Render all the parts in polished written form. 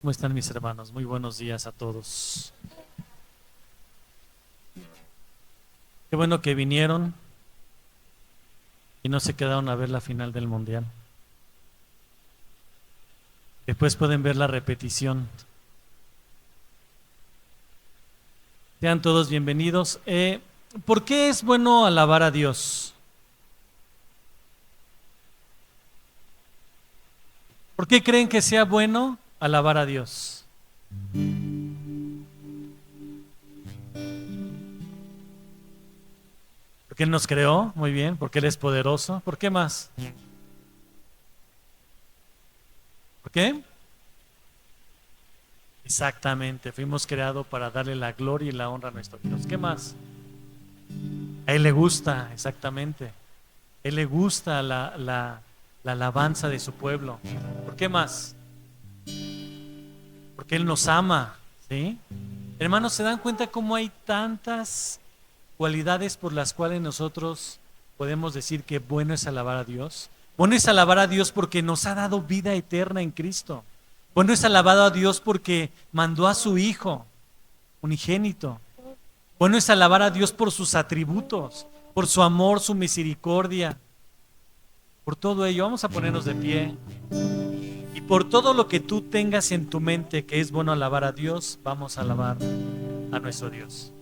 ¿Cómo están mis hermanos? Muy buenos días a todos. Qué bueno que vinieron y no se quedaron a ver la final del Mundial. Después pueden ver la repetición. Sean todos bienvenidos. ¿Por qué es bueno alabar a Dios? ¿Por qué creen que sea bueno alabar a Dios? Porque Él nos creó, muy bien, porque Él es poderoso. ¿Por qué más? ¿Por qué? Exactamente, fuimos creados para darle la gloria y la honra a nuestro Dios. ¿Qué más? A Él le gusta, exactamente. A Él le gusta la alabanza de su pueblo. ¿Por qué más? Porque Él nos ama, ¿sí? Hermanos, ¿se dan cuenta cómo hay tantas cualidades por las cuales nosotros podemos decir que bueno es alabar a Dios? Bueno es alabar a Dios porque nos ha dado vida eterna en Cristo. Bueno es alabado a Dios porque mandó a su Hijo unigénito. Bueno es alabar a Dios por sus atributos, por su amor, su misericordia. Por todo ello, vamos a ponernos de pie. Y por todo lo que tú tengas en tu mente que es bueno alabar a Dios, vamos a alabar a nuestro Dios.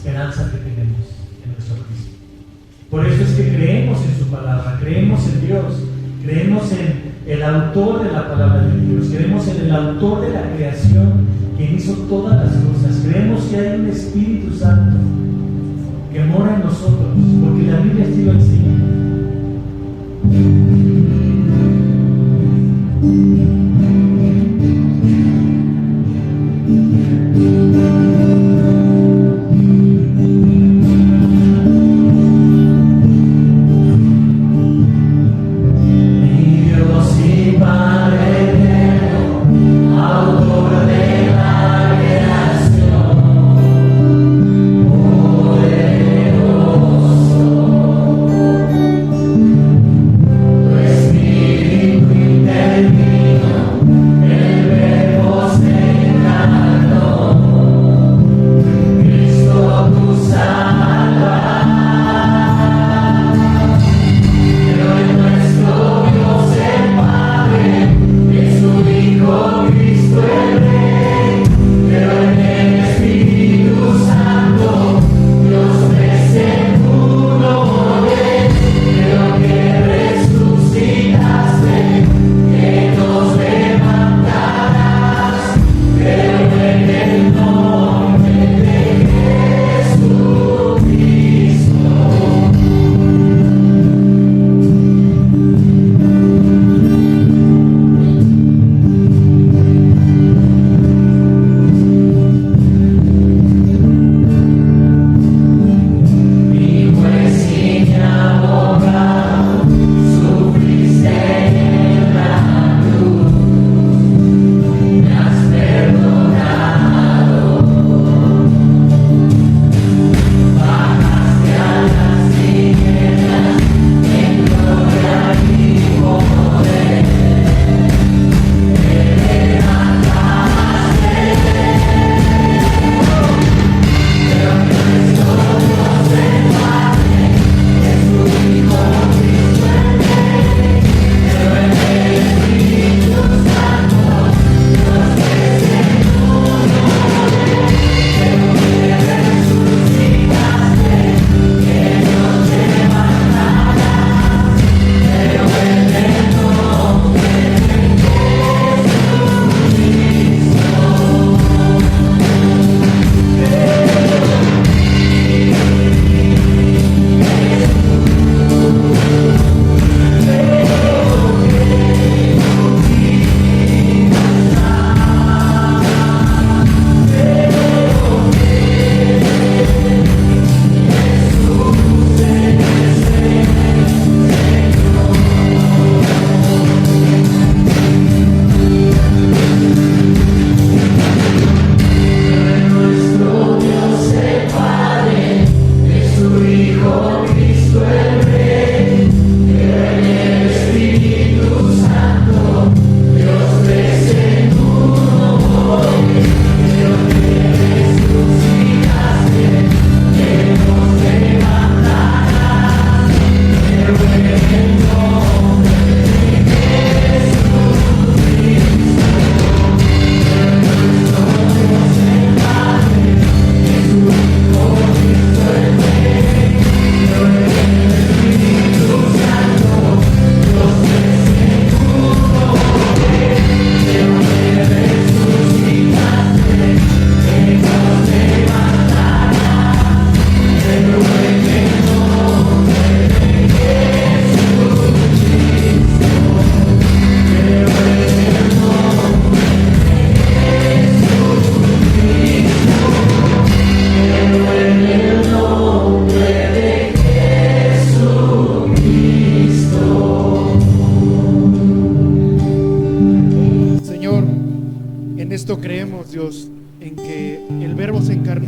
esperanza que tenemos en nuestro Cristo. Por eso es que creemos en su palabra, creemos en Dios, creemos en el autor de la palabra de Dios, creemos en el autor de la creación, quien hizo todas las cosas. Creemos que hay un Espíritu Santo que mora en nosotros, porque la Biblia así lo enseña.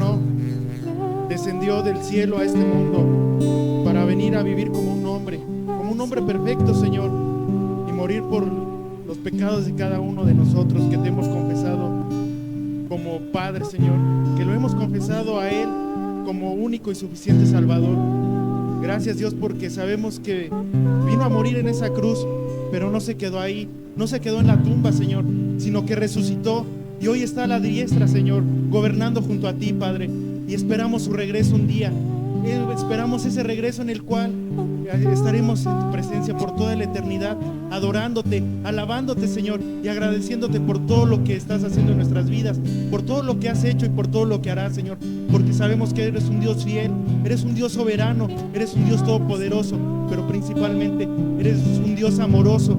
encarnó, descendió del cielo a este mundo para venir a vivir como un hombre perfecto, Señor, y morir por los pecados de cada uno de nosotros que te hemos confesado como Padre, Señor, que lo hemos confesado a Él como único y suficiente Salvador. Gracias, Dios, porque sabemos que vino a morir en esa cruz, pero no se quedó ahí, no se quedó en la tumba, Señor, sino que resucitó y hoy está a la diestra, Señor, gobernando junto a ti, Padre, y esperamos su regreso un día. Esperamos ese regreso en el cual estaremos en tu presencia por toda la eternidad, adorándote, alabándote, Señor, y agradeciéndote por todo lo que estás haciendo en nuestras vidas, por todo lo que has hecho y por todo lo que harás, Señor, porque sabemos que eres un Dios fiel, eres un Dios soberano, eres un Dios todopoderoso, pero principalmente eres un Dios amoroso,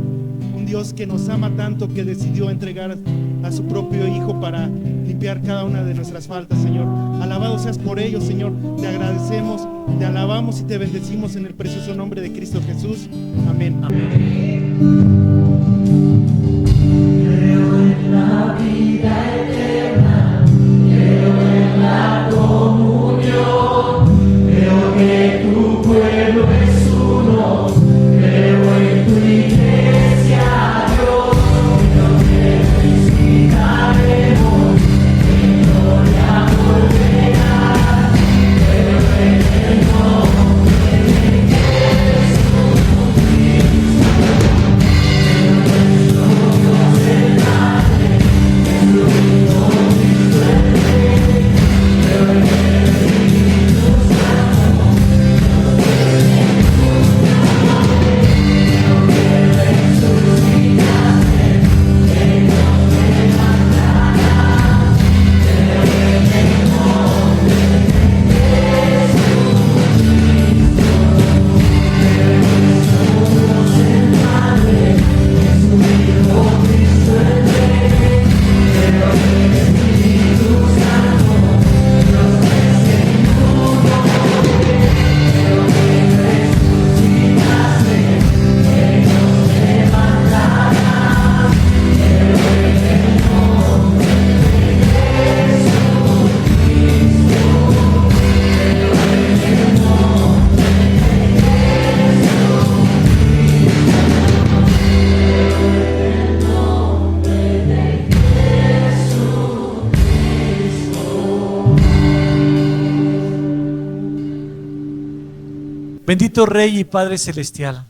un Dios que nos ama tanto que decidió entregar a su propio Hijo para limpiar cada una de nuestras faltas, Señor. Alabado seas por ello, Señor. Te agradecemos, te alabamos y te bendecimos en el precioso nombre de Cristo Jesús. Amén. Amén. Creo en la vida eterna, creo en la comunión, creo que tu pueblo es uno, creo en tu iglesia, Dios, creo que resucitaremos, en gloria volverás, creo en el nombre de Jesucristo, creo en su Dios el Padre, Jesucristo Cristo el Rey, creo en el Espíritu Santo, Bendito Rey y Padre Celestial,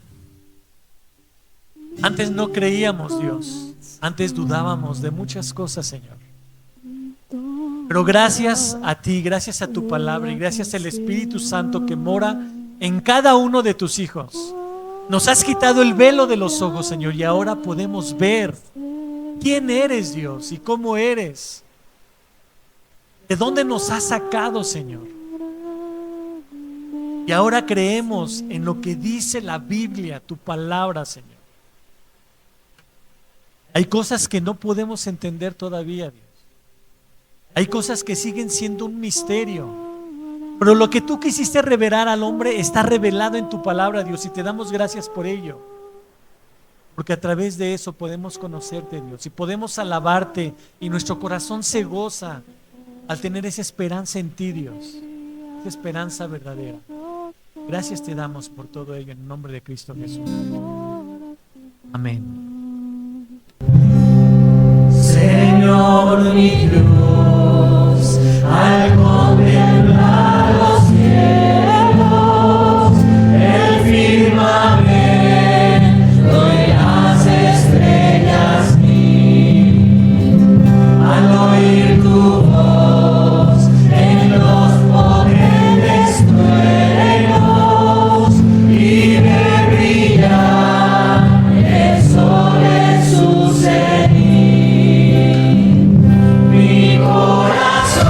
antes no creíamos, Dios, antes dudábamos de muchas cosas, Señor, pero gracias a ti, gracias a tu palabra y gracias al Espíritu Santo que mora en cada uno de tus hijos, nos has quitado el velo de los ojos, Señor, y ahora podemos ver quién eres, Dios, y cómo eres, de dónde nos has sacado, Señor. Y ahora creemos en lo que dice la Biblia, tu palabra, Señor. Hay cosas que no podemos entender todavía, Dios. Hay cosas que siguen siendo un misterio. Pero lo que tú quisiste revelar al hombre está revelado en tu palabra, Dios, y te damos gracias por ello. Porque a través de eso podemos conocerte, Dios, y podemos alabarte, y nuestro corazón se goza al tener esa esperanza en ti, Dios. Esa esperanza verdadera. Gracias te damos por todo ello en el nombre de Cristo Jesús. Amén. Señor mi Dios, al contemplar los cielos, el firmamento y las estrellas vi, al oír tu voz en los potentes truenos y ver brillar el sol en su cenit. Mi corazón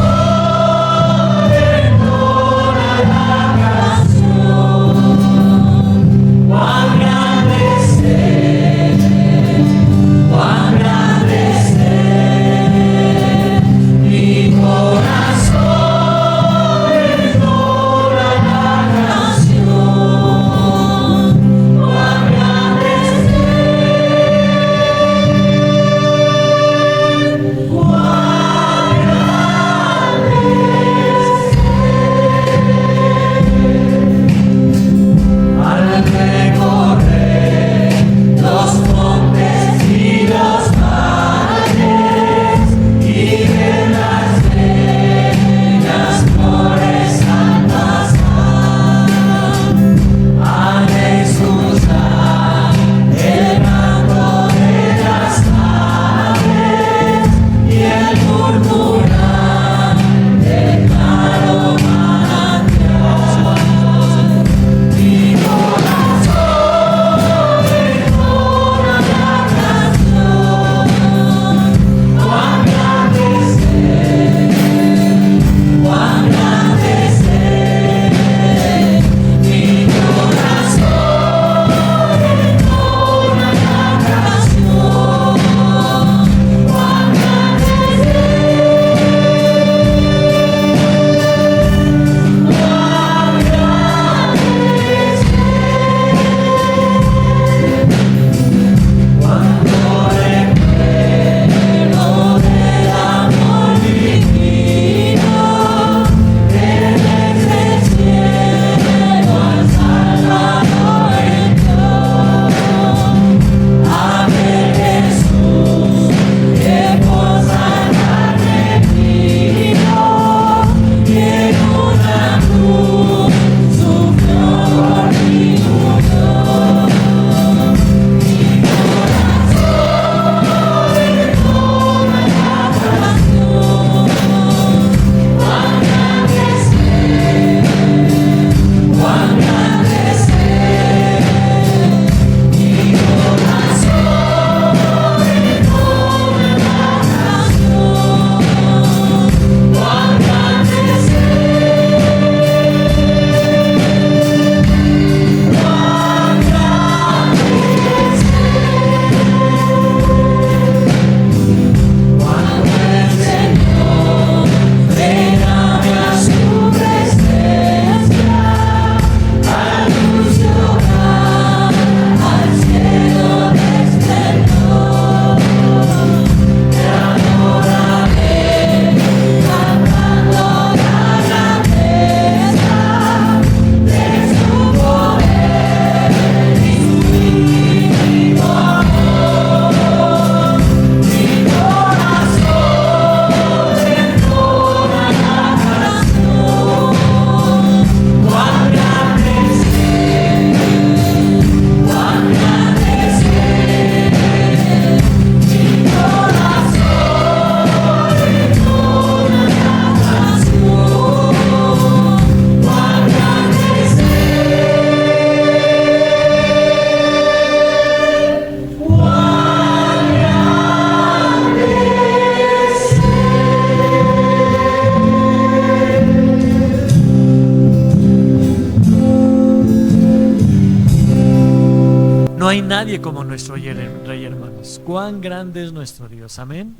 hay nadie como nuestro Rey, hermanos. Cuán grande es nuestro Dios. Amén.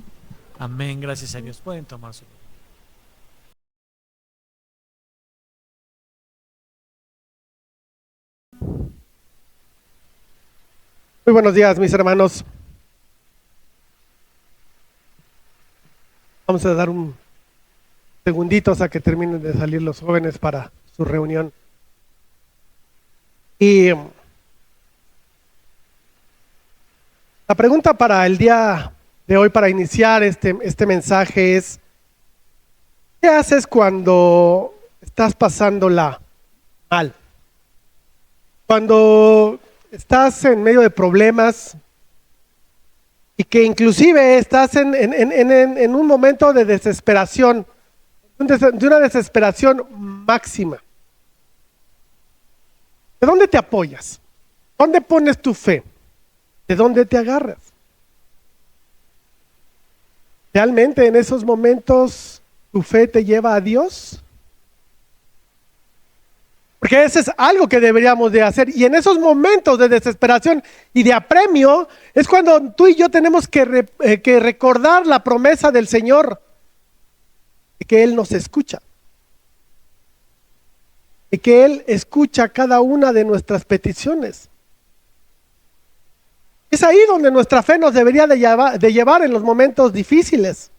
Amén. Gracias a Dios. Pueden tomar su lugar. Muy buenos días, mis hermanos. Vamos a dar un segunditos a que terminen de salir los jóvenes para su reunión. Y la pregunta para el día de hoy, para iniciar este mensaje es: ¿qué haces cuando estás pasándola mal? Cuando estás en medio de problemas y que inclusive estás en un momento de desesperación, de una desesperación máxima. ¿De dónde te apoyas? ¿Dónde pones tu fe? ¿De dónde te agarras? ¿Realmente en esos momentos tu fe te lleva a Dios? Porque eso es algo que deberíamos de hacer. Y en esos momentos de desesperación y de apremio es cuando tú y yo tenemos que recordar la promesa del Señor, de que Él nos escucha. De que Él escucha cada una de nuestras peticiones. Es ahí donde nuestra fe nos debería de llevar en los momentos difíciles.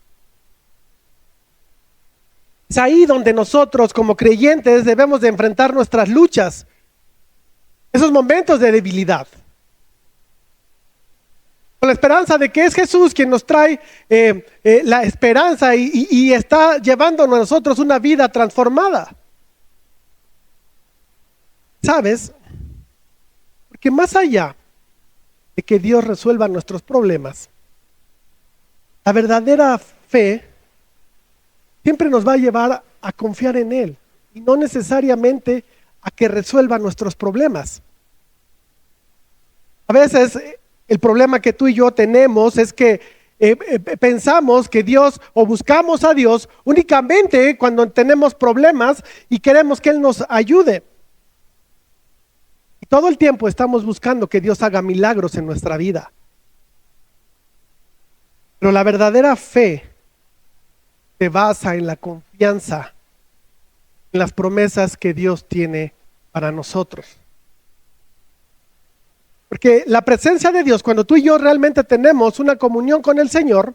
Es ahí donde nosotros como creyentes debemos de enfrentar nuestras luchas, esos momentos de debilidad, con la esperanza de que es Jesús quien nos trae la esperanza y está llevándonos a nosotros una vida transformada. ¿Sabes? Porque más allá de que Dios resuelva nuestros problemas, la verdadera fe siempre nos va a llevar a confiar en Él y no necesariamente a que resuelva nuestros problemas. A veces el problema que tú y yo tenemos es que pensamos que Dios, o buscamos a Dios únicamente cuando tenemos problemas y queremos que Él nos ayude. Y todo el tiempo estamos buscando que Dios haga milagros en nuestra vida. Pero la verdadera fe se basa en la confianza en las promesas que Dios tiene para nosotros. Porque la presencia de Dios, cuando tú y yo realmente tenemos una comunión con el Señor,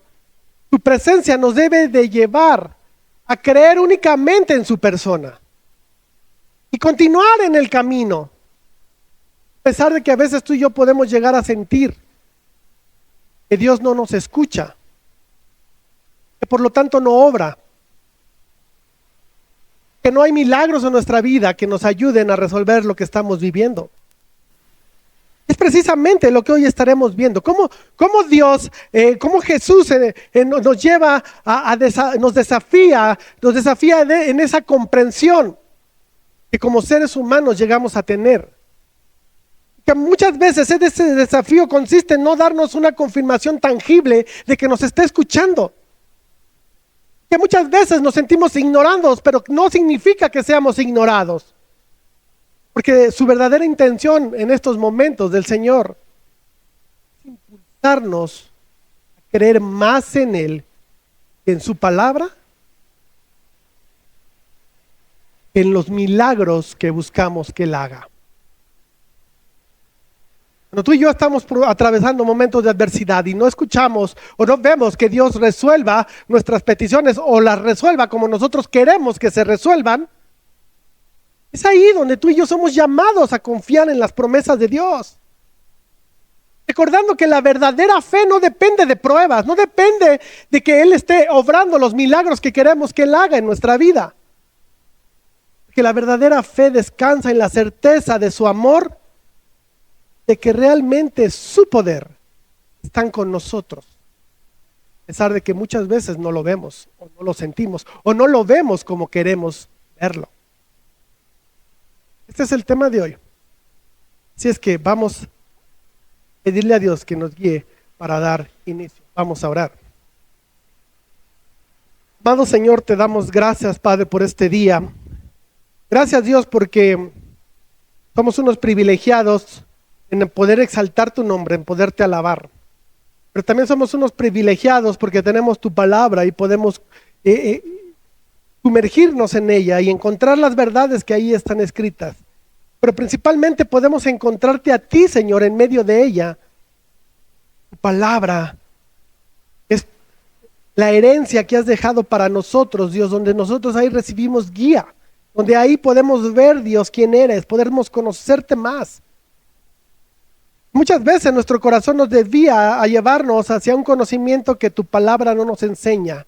su presencia nos debe de llevar a creer únicamente en su persona y continuar en el camino, a pesar de que a veces tú y yo podemos llegar a sentir que Dios no nos escucha, que por lo tanto no obra, que no hay milagros en nuestra vida que nos ayuden a resolver lo que estamos viviendo. Es precisamente lo que hoy estaremos viendo, cómo Dios, cómo Jesús nos lleva nos desafía en esa comprensión que como seres humanos llegamos a tener. Que muchas veces ese desafío consiste en no darnos una confirmación tangible de que nos está escuchando. Que muchas veces nos sentimos ignorados, pero no significa que seamos ignorados. Porque su verdadera intención en estos momentos del Señor es impulsarnos a creer más en Él, en su palabra, que en los milagros que buscamos que Él haga. Cuando tú y yo estamos atravesando momentos de adversidad y no escuchamos o no vemos que Dios resuelva nuestras peticiones o las resuelva como nosotros queremos que se resuelvan, es ahí donde tú y yo somos llamados a confiar en las promesas de Dios. Recordando que la verdadera fe no depende de pruebas, no depende de que Él esté obrando los milagros que queremos que Él haga en nuestra vida. Que la verdadera fe descansa en la certeza de su amor, de que realmente su poder están con nosotros, a pesar de que muchas veces no lo vemos, o no lo sentimos, o no lo vemos como queremos verlo. Este es el tema de hoy. Así es que vamos a pedirle a Dios que nos guíe para dar inicio. Vamos a orar. Amado Señor, te damos gracias, Padre, por este día. Gracias, Dios, porque somos unos privilegiados en poder exaltar tu nombre, en poderte alabar. Pero también somos unos privilegiados porque tenemos tu palabra y podemos sumergirnos en ella y encontrar las verdades que ahí están escritas. Pero principalmente podemos encontrarte a ti, Señor, en medio de ella. Tu palabra es la herencia que has dejado para nosotros, Dios, donde nosotros ahí recibimos guía, donde ahí podemos ver, Dios, quién eres, podemos conocerte más. Muchas veces nuestro corazón nos desvía a llevarnos hacia un conocimiento que tu palabra no nos enseña.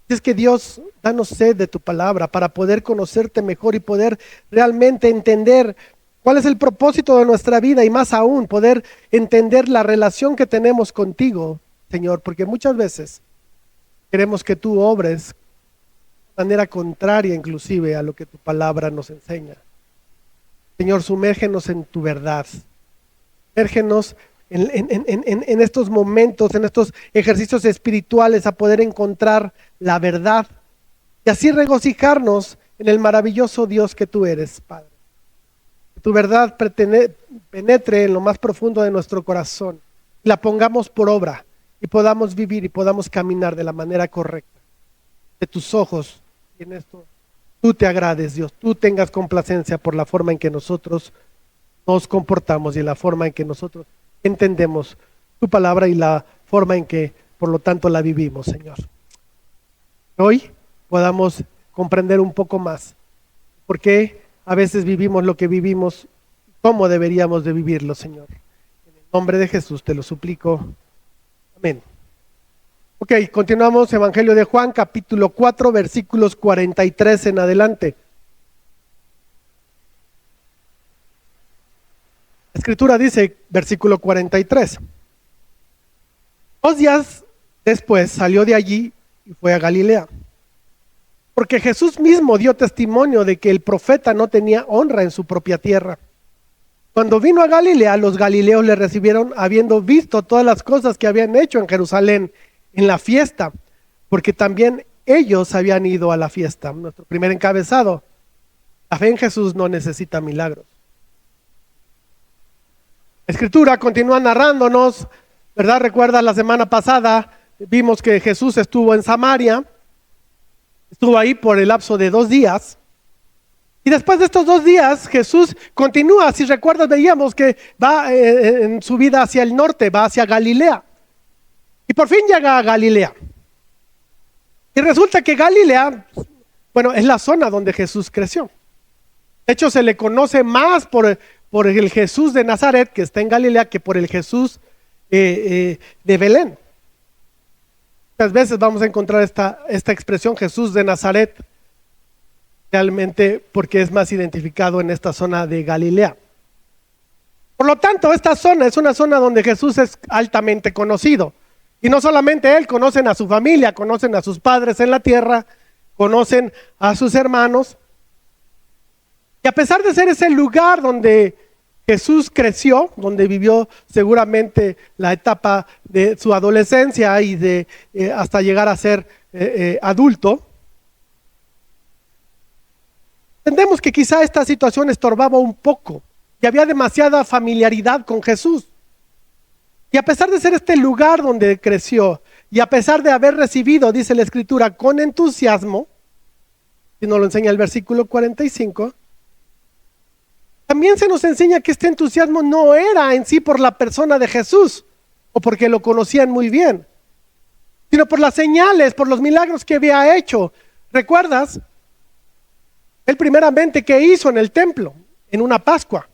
Es que Dios, danos sed de tu palabra para poder conocerte mejor y poder realmente entender cuál es el propósito de nuestra vida y más aún poder entender la relación que tenemos contigo, Señor, porque muchas veces queremos que tú obres de manera contraria inclusive a lo que tu palabra nos enseña. Señor, sumérgenos en tu verdad. Sumérgenos en estos momentos, en estos ejercicios espirituales a poder encontrar la verdad y así regocijarnos en el maravilloso Dios que tú eres, Padre. Que tu verdad penetre en lo más profundo de nuestro corazón y la pongamos por obra y podamos vivir y podamos caminar de la manera correcta. De tus ojos y en esto tú te agrades, Dios, tú tengas complacencia por la forma en que nosotros nos comportamos y la forma en que nosotros entendemos tu palabra y la forma en que, por lo tanto, la vivimos, Señor. Hoy podamos comprender un poco más por qué a veces vivimos lo que vivimos, cómo deberíamos de vivirlo, Señor. En el nombre de Jesús te lo suplico. Amén. Ok, continuamos, Evangelio de Juan, capítulo 4, versículos 43 en adelante. La Escritura dice, versículo 43. 2 días después salió de allí y fue a Galilea. Porque Jesús mismo dio testimonio de que el profeta no tenía honra en su propia tierra. Cuando vino a Galilea, los galileos le recibieron habiendo visto todas las cosas que habían hecho en Jerusalén en la fiesta, porque también ellos habían ido a la fiesta. Nuestro primer encabezado, la fe en Jesús no necesita milagros. La Escritura continúa narrándonos, ¿verdad? Recuerda la semana pasada, vimos que Jesús estuvo en Samaria, estuvo ahí por el lapso de 2 días. Y después de estos 2 días, Jesús continúa, si recuerdas, veíamos que va en su vida hacia el norte, va hacia Galilea. Y por fin llega a Galilea. Y resulta que Galilea, bueno, es la zona donde Jesús creció. De hecho, se le conoce más por el Jesús de Nazaret, que está en Galilea, que por el Jesús de Belén. Muchas veces vamos a encontrar esta expresión Jesús de Nazaret, realmente porque es más identificado en esta zona de Galilea. Por lo tanto, esta zona es una zona donde Jesús es altamente conocido. Y no solamente él, conocen a su familia, conocen a sus padres en la tierra, conocen a sus hermanos. Y a pesar de ser ese lugar donde Jesús creció, donde vivió seguramente la etapa de su adolescencia y hasta llegar a ser adulto, entendemos que quizá esta situación estorbaba un poco y había demasiada familiaridad con Jesús. Y a pesar de ser este lugar donde creció y a pesar de haber recibido, dice la Escritura, con entusiasmo, y nos lo enseña el versículo 45, también se nos enseña que este entusiasmo no era en sí por la persona de Jesús o porque lo conocían muy bien, sino por las señales, por los milagros que había hecho. ¿Recuerdas? Él primeramente, ¿qué hizo en el templo? En una Pascua.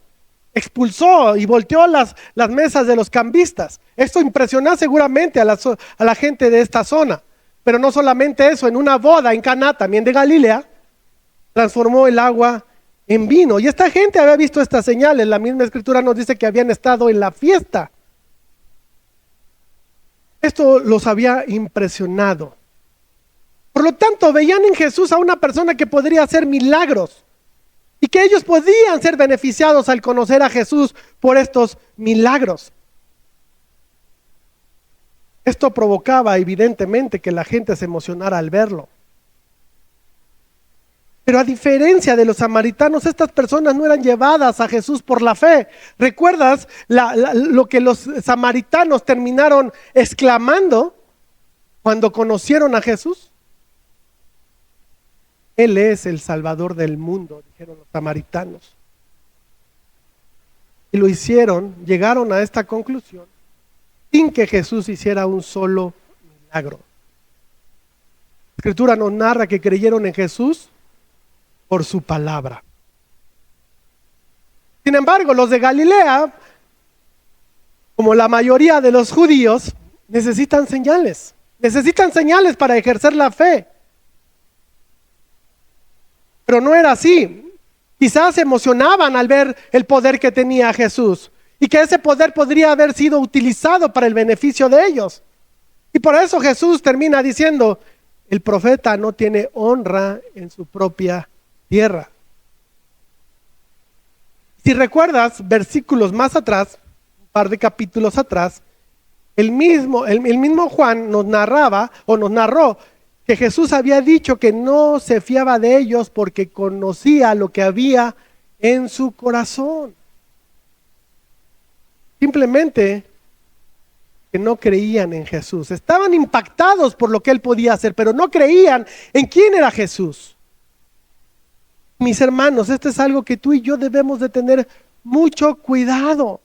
Expulsó y volteó las mesas de los cambistas. Esto impresionó seguramente a la gente de esta zona. Pero no solamente eso, en una boda en Caná, también de Galilea, transformó el agua en vino. Y esta gente había visto estas señales. La misma Escritura nos dice que habían estado en la fiesta. Esto los había impresionado. Por lo tanto, veían en Jesús a una persona que podría hacer milagros y que ellos podían ser beneficiados al conocer a Jesús por estos milagros. Esto provocaba evidentemente que la gente se emocionara al verlo. Pero a diferencia de los samaritanos, estas personas no eran llevadas a Jesús por la fe. ¿Recuerdas lo que los samaritanos terminaron exclamando cuando conocieron a Jesús? Él es el Salvador del mundo, dijeron los samaritanos. Y lo hicieron, llegaron a esta conclusión sin que Jesús hiciera un solo milagro. La Escritura nos narra que creyeron en Jesús por su palabra. Sin embargo, los de Galilea, como la mayoría de los judíos, necesitan señales para ejercer la fe. Pero no era así. Quizás se emocionaban al ver el poder que tenía Jesús y que ese poder podría haber sido utilizado para el beneficio de ellos. Y por eso Jesús termina diciendo, el profeta no tiene honra en su propia tierra. Si recuerdas versículos más atrás, un par de capítulos atrás, el mismo Juan nos narró que Jesús había dicho que no se fiaba de ellos porque conocía lo que había en su corazón. Simplemente que no creían en Jesús. Estaban impactados por lo que él podía hacer, pero no creían en quién era Jesús. Mis hermanos, esto es algo que tú y yo debemos de tener mucho cuidado.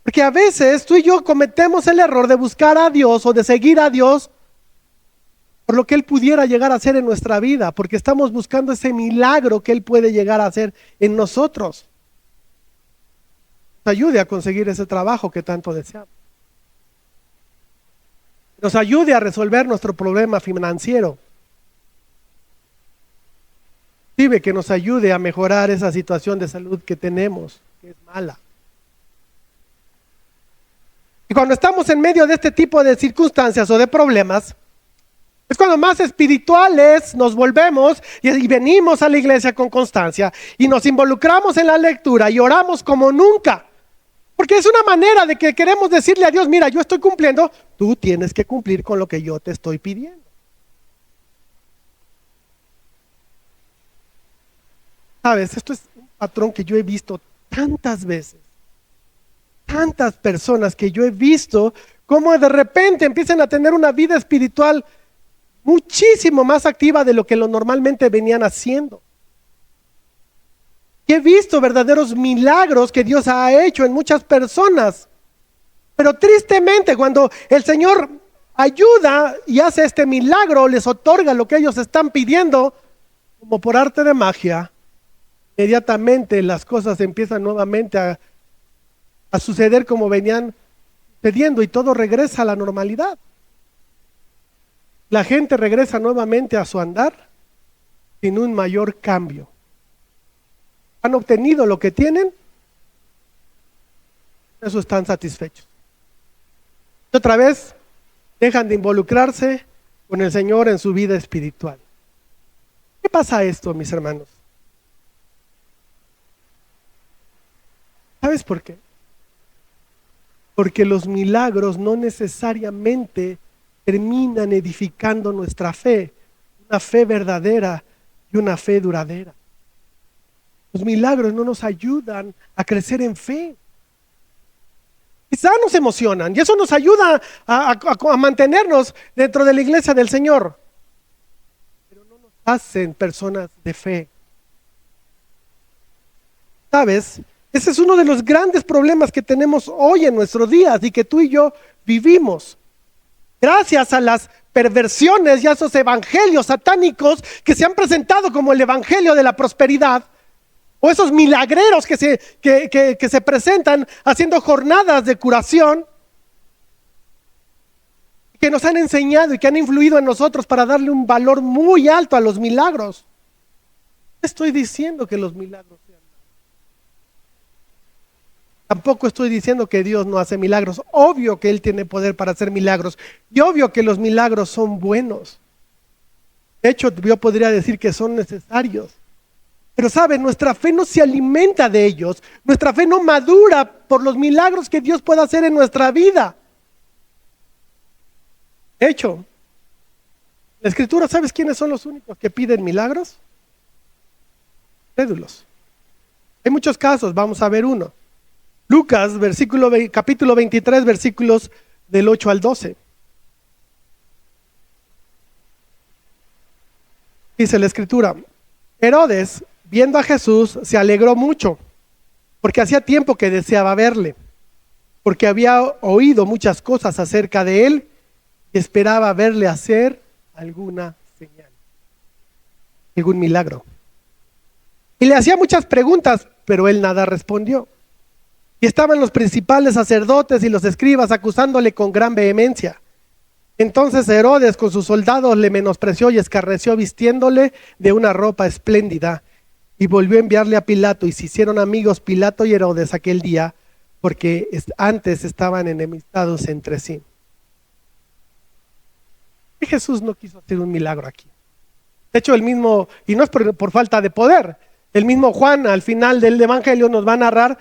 Porque a veces tú y yo cometemos el error de buscar a Dios o de seguir a Dios por lo que Él pudiera llegar a hacer en nuestra vida, porque estamos buscando ese milagro que Él puede llegar a hacer en nosotros. Nos ayude a conseguir ese trabajo que tanto deseamos. Nos ayude a resolver nuestro problema financiero. Que nos ayude a mejorar esa situación de salud que tenemos, que es mala. Y cuando estamos en medio de este tipo de circunstancias o de problemas, es cuando más espirituales nos volvemos y venimos a la iglesia con constancia y nos involucramos en la lectura y oramos como nunca. Porque es una manera de que queremos decirle a Dios, mira, yo estoy cumpliendo, tú tienes que cumplir con lo que yo te estoy pidiendo. Sabes, esto es un patrón que yo he visto tantas veces. Tantas personas que yo he visto cómo de repente empiezan a tener una vida espiritual muchísimo más activa de lo que lo normalmente venían haciendo. Y he visto verdaderos milagros que Dios ha hecho en muchas personas. Pero tristemente cuando el Señor ayuda y hace este milagro, les otorga lo que ellos están pidiendo, como por arte de magia, inmediatamente las cosas empiezan nuevamente a suceder como venían sucediendo y todo regresa a la normalidad. La gente regresa nuevamente a su andar sin un mayor cambio. Han obtenido lo que tienen, eso están satisfechos. Y otra vez dejan de involucrarse con el Señor en su vida espiritual. ¿Qué pasa esto, mis hermanos? ¿Sabes por qué? Porque los milagros no necesariamente terminan edificando nuestra fe, una fe verdadera y una fe duradera. Los milagros no nos ayudan a crecer en fe. Quizá nos emocionan y eso nos ayuda a mantenernos dentro de la iglesia del Señor, pero no nos hacen personas de fe. ¿Sabes? Ese es uno de los grandes problemas que tenemos hoy en nuestros días y que tú y yo vivimos. Gracias a las perversiones y a esos evangelios satánicos que se han presentado como el evangelio de la prosperidad, o esos milagreros que se presentan haciendo jornadas de curación, que nos han enseñado y que han influido en nosotros para darle un valor muy alto a los milagros. No estoy diciendo que los milagros sean malos. Tampoco estoy diciendo que Dios no hace milagros. Obvio que Él tiene poder para hacer milagros. Y obvio que los milagros son buenos. De hecho, yo podría decir que son necesarios. Pero ¿saben? Nuestra fe no se alimenta de ellos. Nuestra fe no madura por los milagros que Dios puede hacer en nuestra vida. De hecho, La Escritura, ¿sabes quiénes son los únicos que piden milagros? Crédulos. Hay muchos casos, vamos a ver uno. Lucas, capítulo 23, versículos del 8 al 12. Dice la Escritura: Herodes, viendo a Jesús, se alegró mucho, porque hacía tiempo que deseaba verle, porque había oído muchas cosas acerca de él y esperaba verle hacer alguna señal, algún milagro. Y le hacía muchas preguntas, pero él nada respondió. Y estaban los principales sacerdotes y los escribas acusándole con gran vehemencia. Entonces Herodes con sus soldados le menospreció y escarneció, vistiéndole de una ropa espléndida, y volvió a enviarle a Pilato, y se hicieron amigos Pilato y Herodes aquel día, porque antes estaban enemistados entre sí. Y Jesús no quiso hacer un milagro aquí. De hecho, el mismo, y no es por falta de poder, el mismo Juan al final del Evangelio nos va a narrar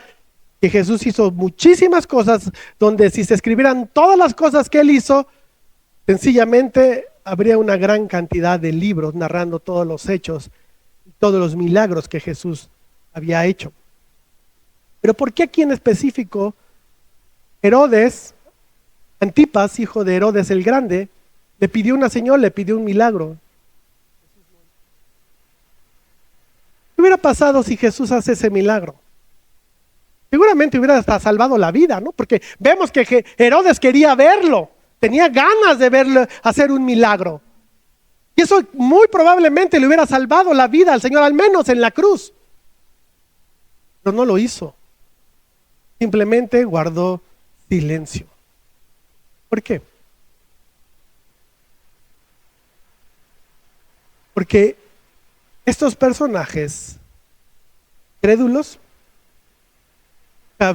que Jesús hizo muchísimas cosas, donde si se escribieran todas las cosas que él hizo, sencillamente habría una gran cantidad de libros narrando todos los hechos, todos los milagros que Jesús había hecho. Pero ¿por qué aquí en específico Herodes, Antipas, hijo de Herodes el Grande, le pidió una señal, le pidió un milagro? ¿Qué hubiera pasado si Jesús hace ese milagro? Seguramente hubiera hasta salvado la vida, ¿no? Porque vemos que Herodes quería verlo, tenía ganas de verlo hacer un milagro. Y eso muy probablemente le hubiera salvado la vida al Señor, al menos en la cruz. Pero no lo hizo. Simplemente guardó silencio. ¿Por qué? Porque estos personajes crédulos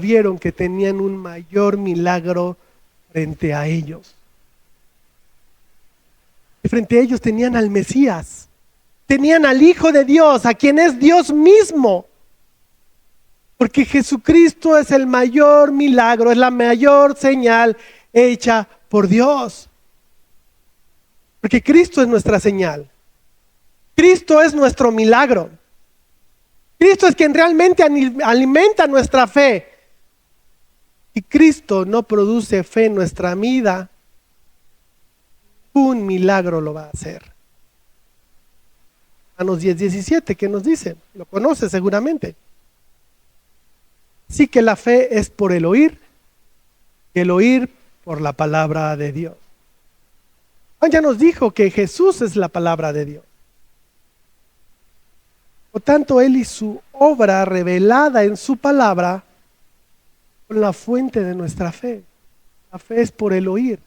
vieron que tenían un mayor milagro frente a ellos. Y frente a ellos tenían al Mesías, tenían al Hijo de Dios, a quien es Dios mismo. Porque Jesucristo es el mayor milagro, es la mayor señal hecha por Dios. Porque Cristo es nuestra señal. Cristo es nuestro milagro. Cristo es quien realmente alimenta nuestra fe. Y Cristo no produce fe en nuestra vida, un milagro lo va a hacer. Romanos 10:17, ¿qué nos dice? Lo conoce seguramente. Sí que la fe es por el oír, y el oír por la palabra de Dios. Juan ya nos dijo que Jesús es la palabra de Dios. Por tanto, Él y su obra revelada en su palabra son la fuente de nuestra fe. La fe es por el oír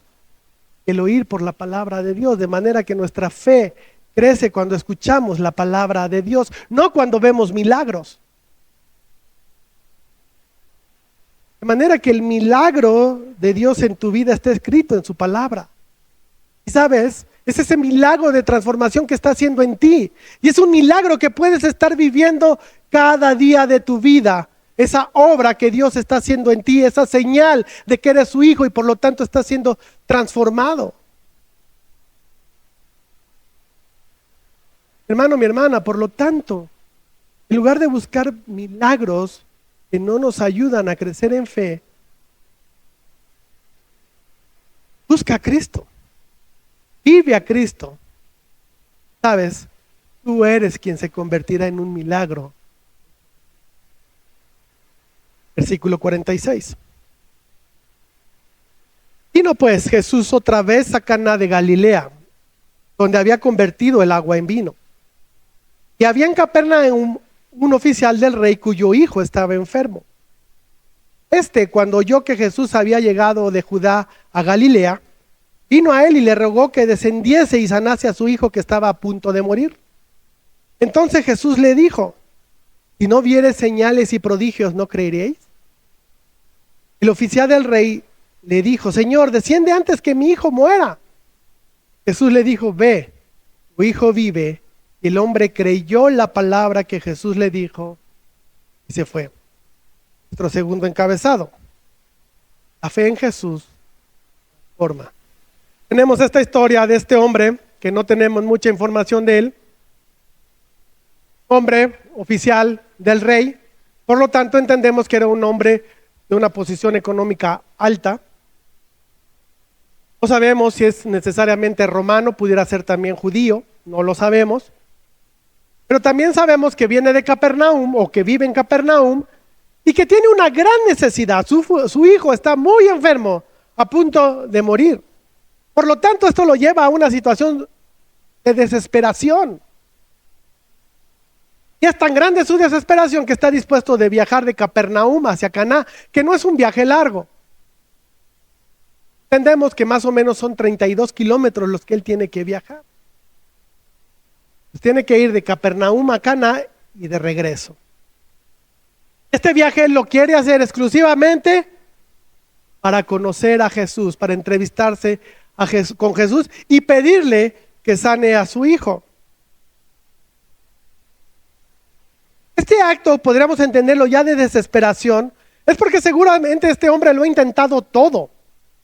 por la palabra de Dios, de manera que nuestra fe crece cuando escuchamos la palabra de Dios, no cuando vemos milagros. De manera que el milagro de Dios en tu vida está escrito en su palabra. Y sabes, es ese milagro de transformación que está haciendo en ti. Y es un milagro que puedes estar viviendo cada día de tu vida. Esa obra que Dios está haciendo en ti, esa señal de que eres su hijo y por lo tanto estás siendo transformado. Hermano, mi hermana, por lo tanto, en lugar de buscar milagros que no nos ayudan a crecer en fe, busca a Cristo. Vive a Cristo. Sabes, tú eres quien se convertirá en un milagro. Versículo 46. Vino pues Jesús otra vez a Caná de Galilea, donde había convertido el agua en vino. Y había en Capernaum un oficial del rey cuyo hijo estaba enfermo. Cuando oyó que Jesús había llegado de Judá a Galilea, vino a él y le rogó que descendiese y sanase a su hijo que estaba a punto de morir. Entonces Jesús le dijo: si no viereis señales y prodigios, ¿no creeréis? El oficial del rey le dijo: Señor, desciende antes que mi hijo muera. Jesús le dijo: ve, tu hijo vive. Y el hombre creyó la palabra que Jesús le dijo y se fue. Nuestro segundo encabezado: la fe en Jesús transforma. Tenemos esta historia de este hombre que no tenemos mucha información de él, hombre oficial del rey, por lo tanto entendemos que era un hombre de una posición económica alta. No sabemos si es necesariamente romano, pudiera ser también judío, no lo sabemos. Pero también sabemos que viene de Capernaum o que vive en Capernaum y que tiene una gran necesidad. Su hijo está muy enfermo, a punto de morir. Por lo tanto, esto lo lleva a una situación de desesperación. Y es tan grande su desesperación que está dispuesto de viajar de Capernaum hacia Caná, que no es un viaje largo. Entendemos que más o menos son 32 kilómetros los que él tiene que viajar. Tiene que ir de Capernaum a Caná y de regreso. Este viaje él lo quiere hacer exclusivamente para conocer a Jesús, para entrevistarse con Jesús y pedirle que sane a su hijo. Este acto podríamos entenderlo ya de desesperación, es porque seguramente este hombre lo ha intentado todo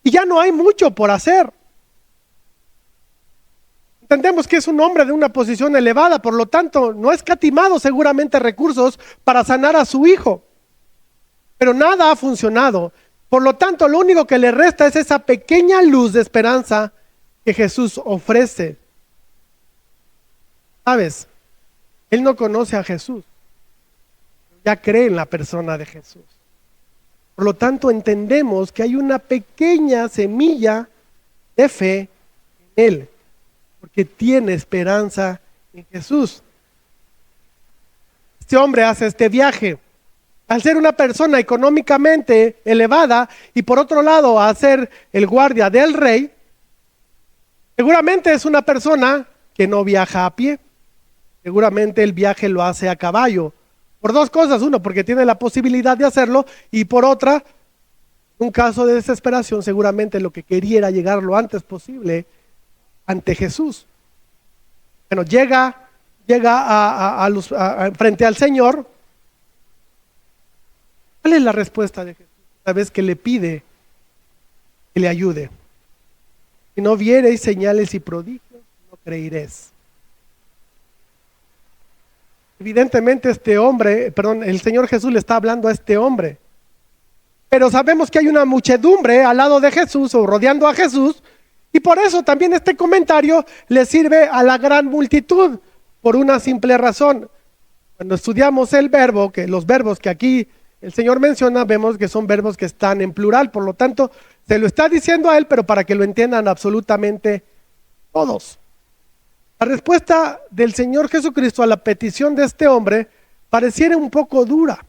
y ya no hay mucho por hacer. Entendemos que es un hombre de una posición elevada, por lo tanto no ha escatimado seguramente recursos para sanar a su hijo, pero nada ha funcionado. Por lo tanto, lo único que le resta es esa pequeña luz de esperanza que Jesús ofrece. ¿Sabes? Él no conoce a Jesús, ya cree en la persona de Jesús. Por lo tanto, entendemos que hay una pequeña semilla de fe en él, porque tiene esperanza en Jesús. Este hombre hace este viaje. Al ser una persona económicamente elevada y por otro lado a ser el guardia del rey, seguramente es una persona que no viaja a pie. Seguramente el viaje lo hace a caballo. Por dos cosas: uno, porque tiene la posibilidad de hacerlo, y por otra, un caso de desesperación, seguramente lo que quería era llegar lo antes posible ante Jesús. Bueno, llega frente al Señor. ¿Cuál es la respuesta de Jesús una vez que le pide que le ayude? Si no viereis señales y prodigios, no creeréis. Evidentemente el Señor Jesús le está hablando a este hombre. Pero sabemos que hay una muchedumbre al lado de Jesús o rodeando a Jesús, y por eso también este comentario le sirve a la gran multitud, por una simple razón. Cuando estudiamos el verbo, que los verbos que aquí el Señor menciona, vemos que son verbos que están en plural, por lo tanto, se lo está diciendo a él, pero para que lo entiendan absolutamente todos. La respuesta del Señor Jesucristo a la petición de este hombre pareciera un poco dura.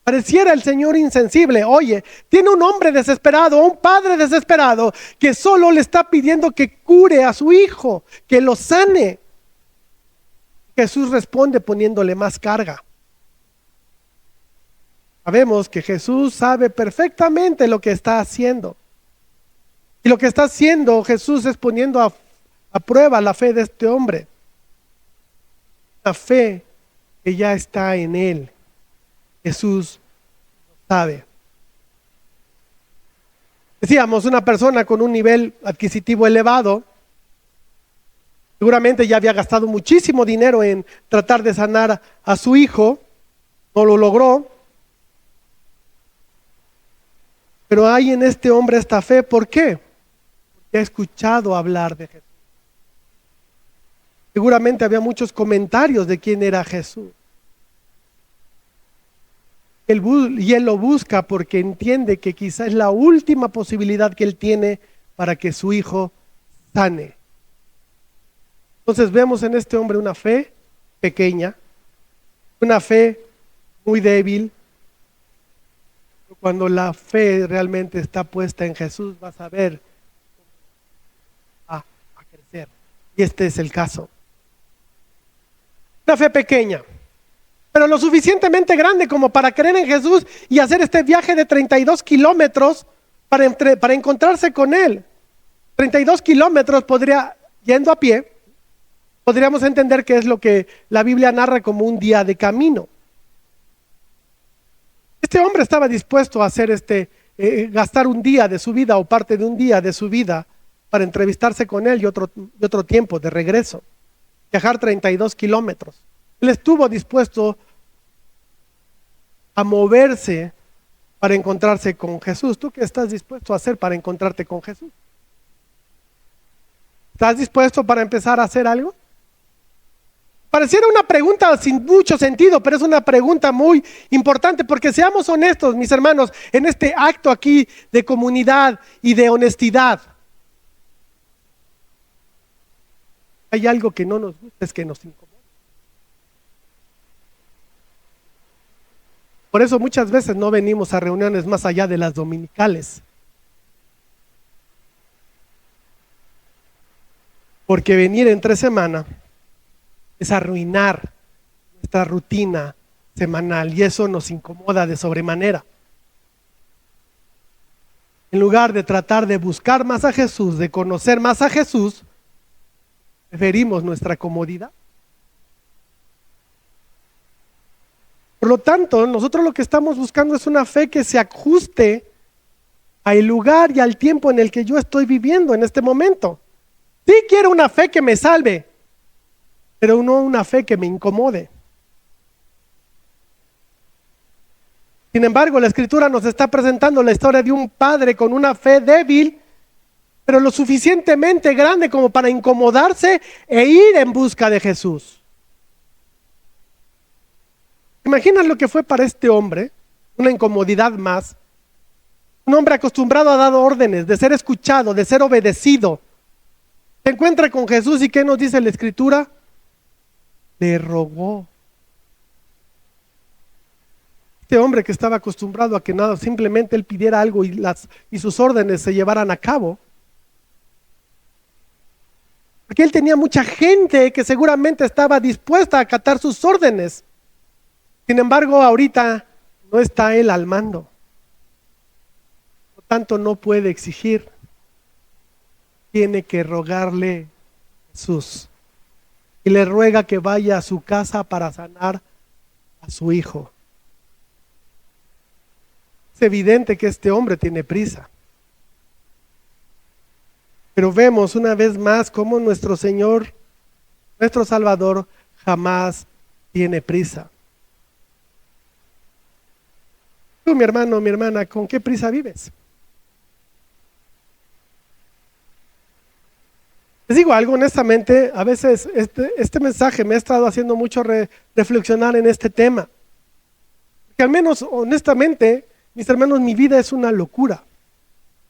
Pareciera el Señor insensible. Oye, tiene un hombre desesperado, un padre desesperado, que solo le está pidiendo que cure a su hijo, que lo sane. Jesús responde poniéndole más carga. Sabemos que Jesús sabe perfectamente lo que está haciendo. Y lo que está haciendo Jesús es poniendo a prueba la fe de este hombre. La fe que ya está en él. Jesús sabe. Decíamos, una persona con un nivel adquisitivo elevado, seguramente ya había gastado muchísimo dinero en tratar de sanar a su hijo, no lo logró. Pero hay en este hombre esta fe, ¿por qué? Porque ha escuchado hablar de Jesús. Seguramente había muchos comentarios de quién era Jesús. Y él lo busca porque entiende que quizá es la última posibilidad que él tiene para que su hijo sane. Entonces vemos en este hombre una fe pequeña, una fe muy débil. Cuando la fe realmente está puesta en Jesús, vas a ver a crecer. Y este es el caso. Una fe pequeña, pero lo suficientemente grande como para creer en Jesús y hacer este viaje de 32 kilómetros para encontrarse con Él. 32 kilómetros yendo a pie, podríamos entender que es lo que la Biblia narra como un día de camino. Este hombre estaba dispuesto a hacer gastar un día de su vida o parte de un día de su vida para entrevistarse con él y otro tiempo de regreso. Viajar 32 kilómetros. Él estuvo dispuesto a moverse para encontrarse con Jesús. ¿Tú qué estás dispuesto a hacer para encontrarte con Jesús? ¿Estás dispuesto para empezar a hacer algo? Pareciera una pregunta sin mucho sentido, pero es una pregunta muy importante, porque seamos honestos, mis hermanos, en este acto aquí de comunidad y de honestidad. Hay algo que no nos gusta, es que nos incomoda. Por eso muchas veces no venimos a reuniones más allá de las dominicales. Porque venir entre semana es arruinar nuestra rutina semanal y eso nos incomoda de sobremanera. En lugar de tratar de buscar más a Jesús, de conocer más a Jesús, preferimos nuestra comodidad. Por lo tanto, nosotros lo que estamos buscando es una fe que se ajuste al lugar y al tiempo en el que yo estoy viviendo en este momento. Sí quiero una fe que me salve, pero no una fe que me incomode. Sin embargo, la Escritura nos está presentando la historia de un padre con una fe débil, pero lo suficientemente grande como para incomodarse e ir en busca de Jesús. ¿Imaginas lo que fue para este hombre? Una incomodidad más. Un hombre acostumbrado a dar órdenes, de ser escuchado, de ser obedecido. Se encuentra con Jesús y ¿qué nos dice la Escritura? Le rogó. Este hombre que estaba acostumbrado a que nada, simplemente él pidiera algo y sus órdenes se llevaran a cabo. Porque él tenía mucha gente que seguramente estaba dispuesta a acatar sus órdenes. Sin embargo, ahorita no está él al mando. Por tanto, no puede exigir. Tiene que rogarle a Jesús. Y le ruega que vaya a su casa para sanar a su hijo. Es evidente que este hombre tiene prisa. Pero vemos una vez más cómo nuestro Señor, nuestro Salvador, jamás tiene prisa. Tú, mi hermano, mi hermana, ¿con qué prisa vives? Les digo algo, honestamente, a veces este mensaje me ha estado haciendo mucho reflexionar en este tema. Porque al menos, honestamente, mis hermanos, mi vida es una locura.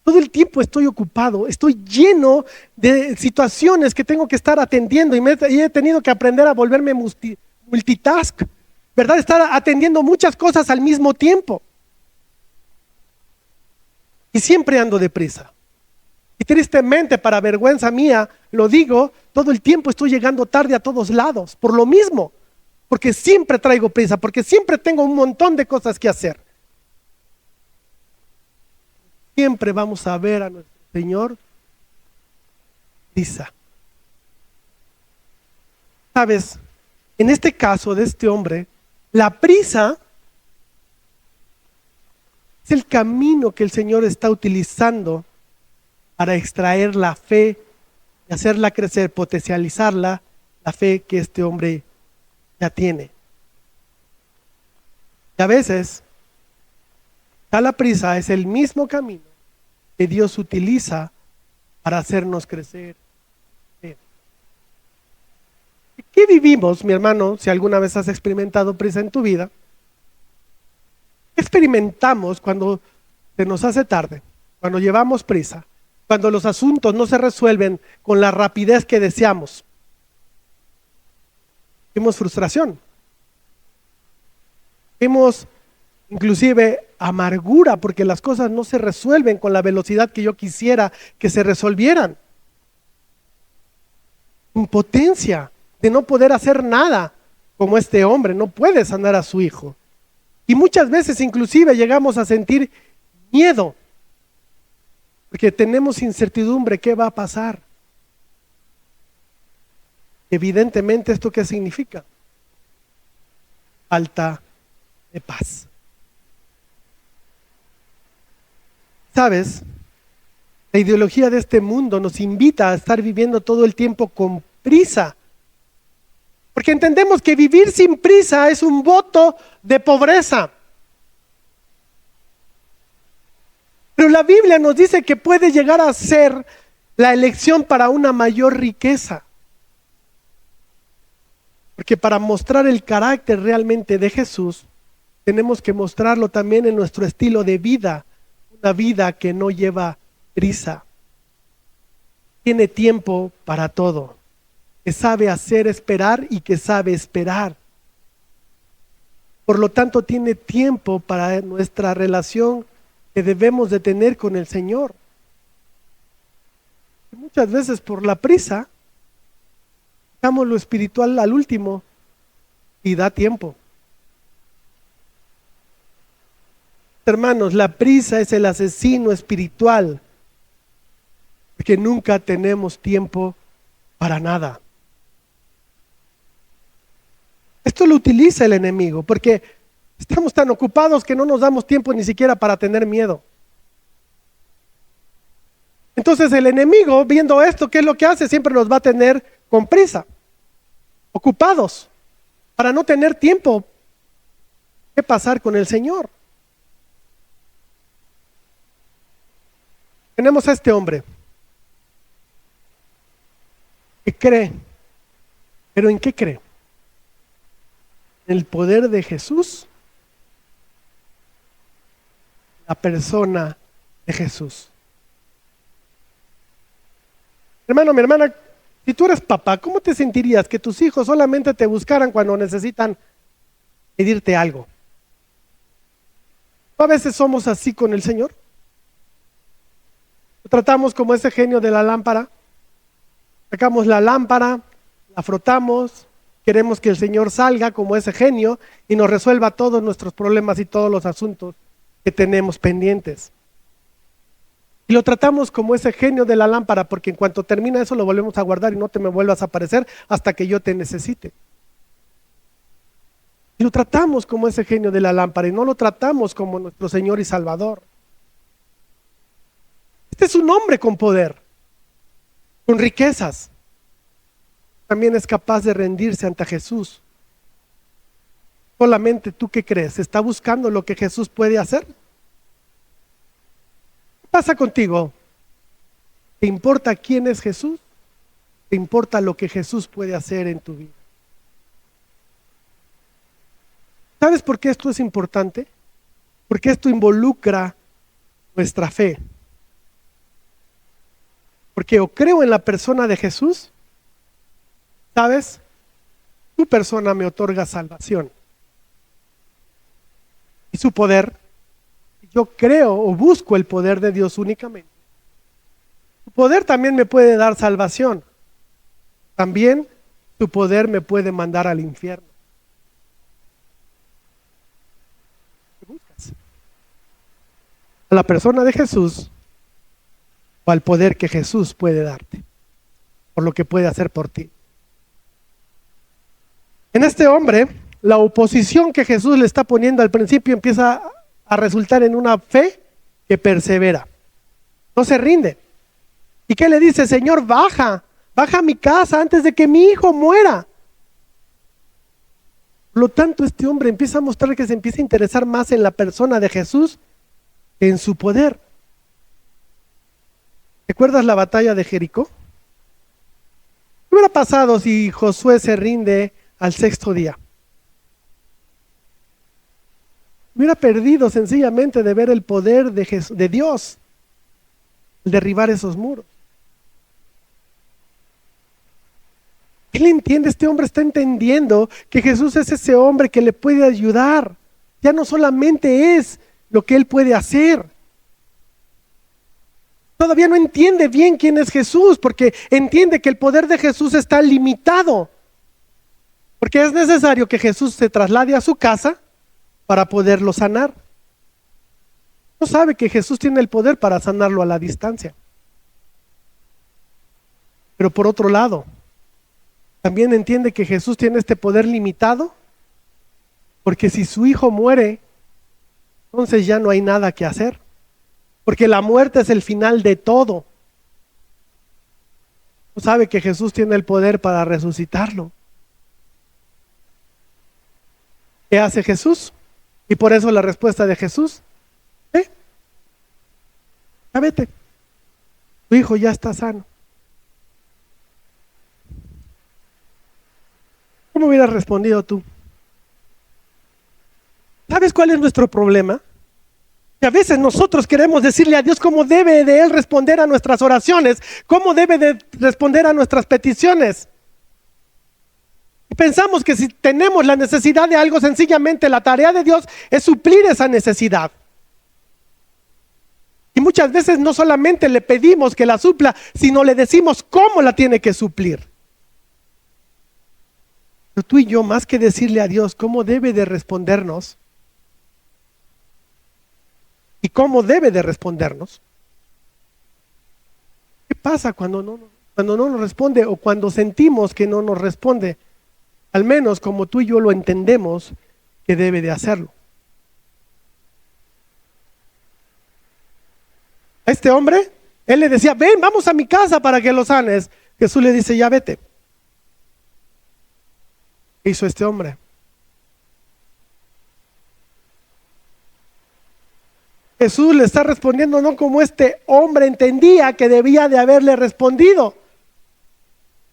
Todo el tiempo estoy ocupado, estoy lleno de situaciones que tengo que estar atendiendo y he tenido que aprender a volverme multitask, ¿verdad? Estar atendiendo muchas cosas al mismo tiempo. Y siempre ando deprisa. Y tristemente, para vergüenza mía, lo digo, todo el tiempo estoy llegando tarde a todos lados, por lo mismo, porque siempre traigo prisa, porque siempre tengo un montón de cosas que hacer. Siempre vamos a ver a nuestro Señor prisa. ¿Sabes? En este caso de este hombre, la prisa es el camino que el Señor está utilizando para extraer la fe y hacerla crecer, potencializarla, la fe que este hombre ya tiene. Y a veces, la prisa es el mismo camino que Dios utiliza para hacernos crecer. ¿Qué vivimos, mi hermano, si alguna vez has experimentado prisa en tu vida? ¿Qué experimentamos cuando se nos hace tarde, cuando llevamos prisa, cuando los asuntos no se resuelven con la rapidez que deseamos? Vimos frustración. Vimos inclusive amargura porque las cosas no se resuelven con la velocidad que yo quisiera que se resolvieran. Impotencia de no poder hacer nada como este hombre, no puede sanar a su hijo. Y muchas veces inclusive llegamos a sentir miedo porque tenemos incertidumbre, ¿qué va a pasar? Evidentemente, ¿esto qué significa? Falta de paz. ¿Sabes? La ideología de este mundo nos invita a estar viviendo todo el tiempo con prisa. Porque entendemos que vivir sin prisa es un voto de pobreza. Pero la Biblia nos dice que puede llegar a ser la elección para una mayor riqueza. Porque para mostrar el carácter realmente de Jesús, tenemos que mostrarlo también en nuestro estilo de vida. Una vida que no lleva prisa. Tiene tiempo para todo. Que sabe hacer esperar y que sabe esperar. Por lo tanto, tiene tiempo para nuestra relación que debemos de tener con el Señor. Y muchas veces por la prisa, dejamos lo espiritual al último y da tiempo. Hermanos, la prisa es el asesino espiritual, porque nunca tenemos tiempo para nada. Esto lo utiliza el enemigo, porque estamos tan ocupados que no nos damos tiempo ni siquiera para tener miedo. Entonces el enemigo, viendo esto, ¿qué es lo que hace? Siempre nos va a tener con prisa, ocupados, para no tener tiempo que pasar con el Señor. Tenemos a este hombre que cree, pero ¿en qué cree? ¿En el poder de Jesús? La persona de Jesús. Hermano, mi hermana, si tú eres papá, ¿cómo te sentirías que tus hijos solamente te buscaran cuando necesitan pedirte algo? ¿A veces somos así con el Señor? Lo tratamos como ese genio de la lámpara. Sacamos la lámpara, la frotamos, queremos que el Señor salga como ese genio y nos resuelva todos nuestros problemas y todos los asuntos que tenemos pendientes. Y lo tratamos como ese genio de la lámpara, porque en cuanto termina eso lo volvemos a guardar y no te me vuelvas a aparecer hasta que yo te necesite. Y lo tratamos como ese genio de la lámpara y no lo tratamos como nuestro Señor y Salvador. Este es un hombre con poder, con riquezas. También es capaz de rendirse ante Jesús. Solamente tú, ¿qué crees? ¿Está buscando lo que Jesús puede hacer? ¿Qué pasa contigo? ¿Te importa quién es Jesús? ¿Te importa lo que Jesús puede hacer en tu vida? ¿Sabes por qué esto es importante? Porque esto involucra nuestra fe. Porque o creo en la persona de Jesús, ¿sabes? Tu persona me otorga salvación. Y su poder, yo creo o busco el poder de Dios únicamente. Su poder también me puede dar salvación. También su poder me puede mandar al infierno. ¿Qué buscas? ¿A la persona de Jesús o al poder que Jesús puede darte? Por lo que puede hacer por ti. En este hombre, la oposición que Jesús le está poniendo al principio empieza a resultar en una fe que persevera. No se rinde. ¿Y qué le dice? Señor, baja a mi casa antes de que mi hijo muera. Por lo tanto, este hombre empieza a mostrar que se empieza a interesar más en la persona de Jesús que en su poder. ¿Recuerdas la batalla de Jericó? ¿Qué hubiera pasado si Josué se rinde al sexto día? Hubiera perdido sencillamente de ver el poder de Dios al derribar esos muros. Él entiende, este hombre está entendiendo que Jesús es ese hombre que le puede ayudar. Ya no solamente es lo que él puede hacer. Todavía no entiende bien quién es Jesús, porque entiende que el poder de Jesús está limitado. Porque es necesario que Jesús se traslade a su casa para poderlo sanar. No sabe que Jesús tiene el poder para sanarlo a la distancia. Pero por otro lado, también entiende que Jesús tiene este poder limitado, porque si su hijo muere, entonces ya no hay nada que hacer. porque la muerte es el final de todo. ¿No sabe que Jesús tiene el poder para resucitarlo? ¿Qué hace Jesús? Y por eso la respuesta de Jesús: ya vete, tu hijo ya está sano. ¿Cómo hubieras respondido tú? ¿Sabes cuál es nuestro problema? Que a veces nosotros queremos decirle a Dios cómo debe de Él responder a nuestras oraciones, cómo debe de responder a nuestras peticiones. Y pensamos que si tenemos la necesidad de algo, sencillamente la tarea de Dios es suplir esa necesidad. Y muchas veces no solamente le pedimos que la supla, sino le decimos cómo la tiene que suplir. Pero tú y yo, más que decirle a Dios cómo debe de respondernos y cómo debe de respondernos, ¿qué pasa cuando no nos responde o cuando sentimos que no nos responde? Al menos como tú y yo lo entendemos que debe de hacerlo. A este hombre, él le decía: ven, vamos a mi casa para que lo sanes. Jesús le dice: ya vete. ¿Qué hizo este hombre? Jesús le está respondiendo no como este hombre entendía que debía de haberle respondido.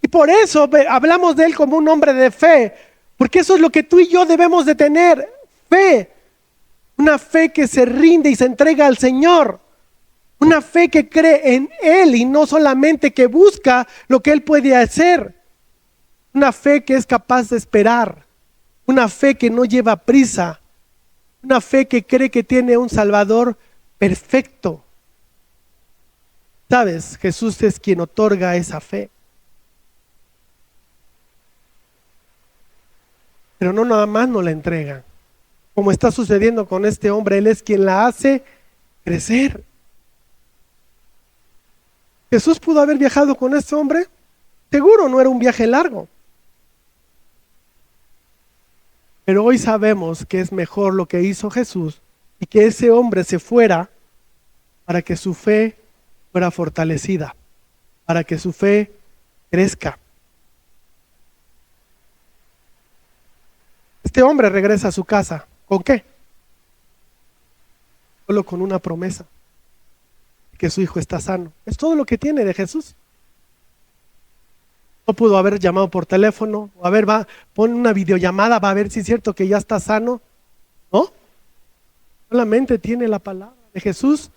Y por eso hablamos de él como un hombre de fe, porque eso es lo que tú y yo debemos de tener: fe. Una fe que se rinde y se entrega al Señor. Una fe que cree en Él y no solamente que busca lo que Él puede hacer. Una fe que es capaz de esperar. Una fe que no lleva prisa. Una fe que cree que tiene un Salvador perfecto. ¿Sabes? Jesús es quien otorga esa fe. Pero no nada más nos la entrega. Como está sucediendo con este hombre, Él es quien la hace crecer. ¿Jesús pudo haber viajado con este hombre? Seguro no era un viaje largo. Pero hoy sabemos que es mejor lo que hizo Jesús y que ese hombre se fuera para que su fe fuera fortalecida, para que su fe crezca. Este hombre regresa a su casa. ¿Con qué? Solo con una promesa: que su hijo está sano. Es todo lo que tiene de Jesús. No pudo haber llamado por teléfono, o pon una videollamada, va a ver si es cierto que ya está sano. No, solamente tiene la palabra de Jesús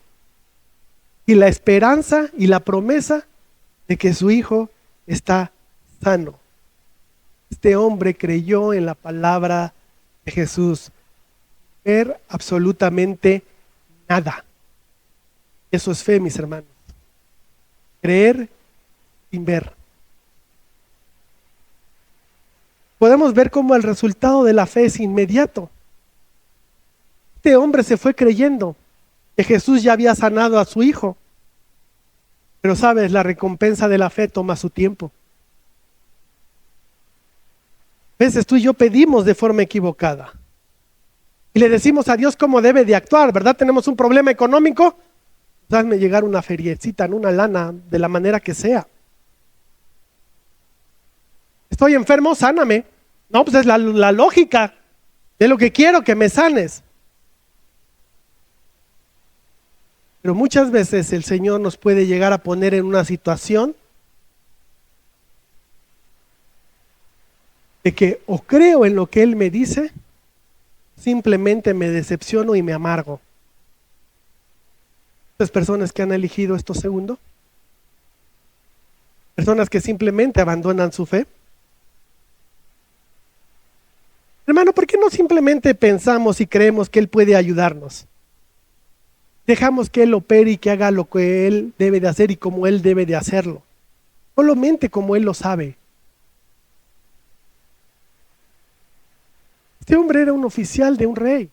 y la esperanza y la promesa de que su hijo está sano. Este hombre creyó en la palabra de Jesús, ver absolutamente nada. Eso es fe, mis hermanos. Creer sin ver. Podemos ver cómo el resultado de la fe es inmediato. Este hombre se fue creyendo que Jesús ya había sanado a su hijo. Pero sabes, la recompensa de la fe toma su tiempo. A veces tú y yo pedimos de forma equivocada. Y le decimos a Dios cómo debe de actuar, ¿verdad? Tenemos un problema económico. Hazme llegar una feriecita, en una lana, de la manera que sea. Estoy enfermo, sáname. No, pues es la lógica de lo que quiero, que me sanes. Pero muchas veces el Señor nos puede llegar a poner en una situación de que o creo en lo que Él me dice, simplemente me decepciono y me amargo. Estas personas que han elegido esto segundo, personas que simplemente abandonan su fe. Hermano, ¿por qué no simplemente pensamos y creemos que Él puede ayudarnos? Dejamos que Él opere y que haga lo que Él debe de hacer y como Él debe de hacerlo. Solamente como Él lo sabe. Este hombre era un oficial de un rey.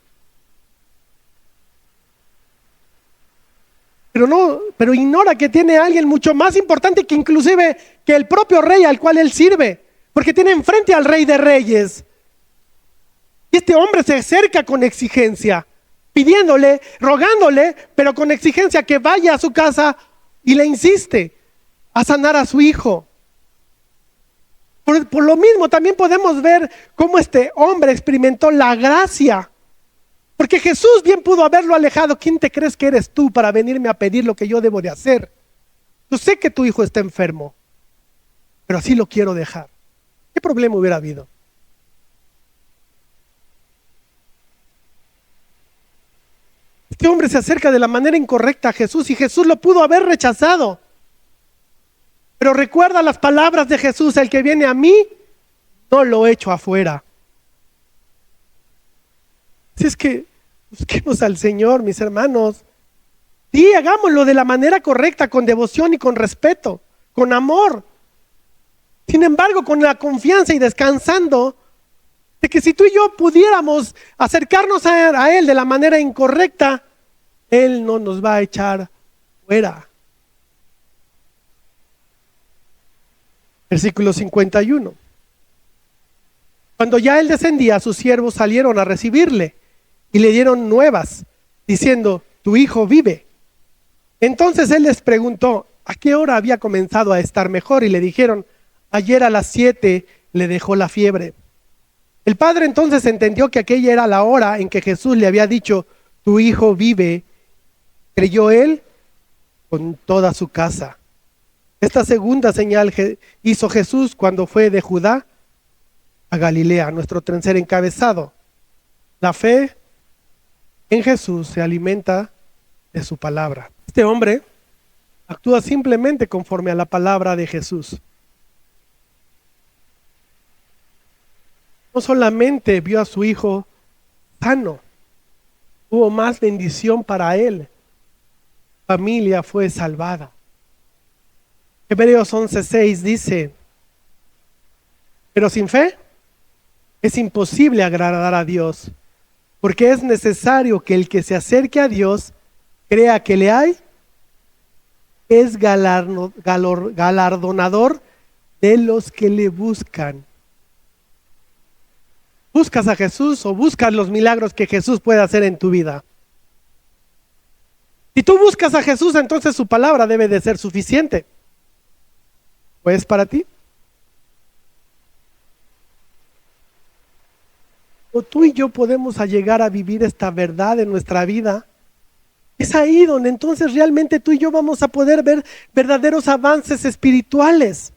Pero ignora que tiene a alguien mucho más importante que inclusive que el propio rey al cual él sirve, porque tiene enfrente al Rey de Reyes. Y este hombre se acerca con exigencia. pidiéndole, rogándole, pero con exigencia que vaya a su casa, y le insiste a sanar a su hijo. Por lo mismo también podemos ver cómo este hombre experimentó la gracia. Porque Jesús bien pudo haberlo alejado. ¿Quién te crees que eres tú para venirme a pedir lo que yo debo de hacer? Yo sé que tu hijo está enfermo, pero así lo quiero dejar. ¿Qué problema hubiera habido? Este hombre se acerca de la manera incorrecta a Jesús y Jesús lo pudo haber rechazado. Pero recuerda las palabras de Jesús: el que viene a mí, no lo echo afuera. Si es que busquemos al Señor, mis hermanos. Sí, hagámoslo de la manera correcta, con devoción y con respeto, con amor. Sin embargo, con la confianza y descansando de que si tú y yo pudiéramos acercarnos a Él de la manera incorrecta, Él no nos va a echar fuera. Versículo 51. Cuando ya Él descendía, sus siervos salieron a recibirle y le dieron nuevas, diciendo: tu hijo vive. Entonces Él les preguntó a qué hora había comenzado a estar mejor, y le dijeron: ayer a las 7 le dejó la fiebre. El padre entonces entendió que aquella era la hora en que Jesús le había dicho: tu hijo vive. Creyó él con toda su casa. Esta segunda señal hizo Jesús cuando fue de Judá a Galilea, nuestro tercer encabezado. La fe en Jesús se alimenta de su palabra. Este hombre actúa simplemente conforme a la palabra de Jesús. No solamente vio a su hijo sano, hubo más bendición para él. Su familia fue salvada. Hebreos 11:6 dice: pero sin fe es imposible agradar a Dios, porque es necesario que el que se acerque a Dios crea que le hay, es galardonador de los que le buscan. ¿Buscas a Jesús o buscas los milagros que Jesús puede hacer en tu vida? Si tú buscas a Jesús, entonces su palabra debe de ser suficiente. ¿O es para ti? O tú y yo podemos llegar a vivir esta verdad en nuestra vida. Es ahí donde entonces realmente tú y yo vamos a poder ver verdaderos avances espirituales,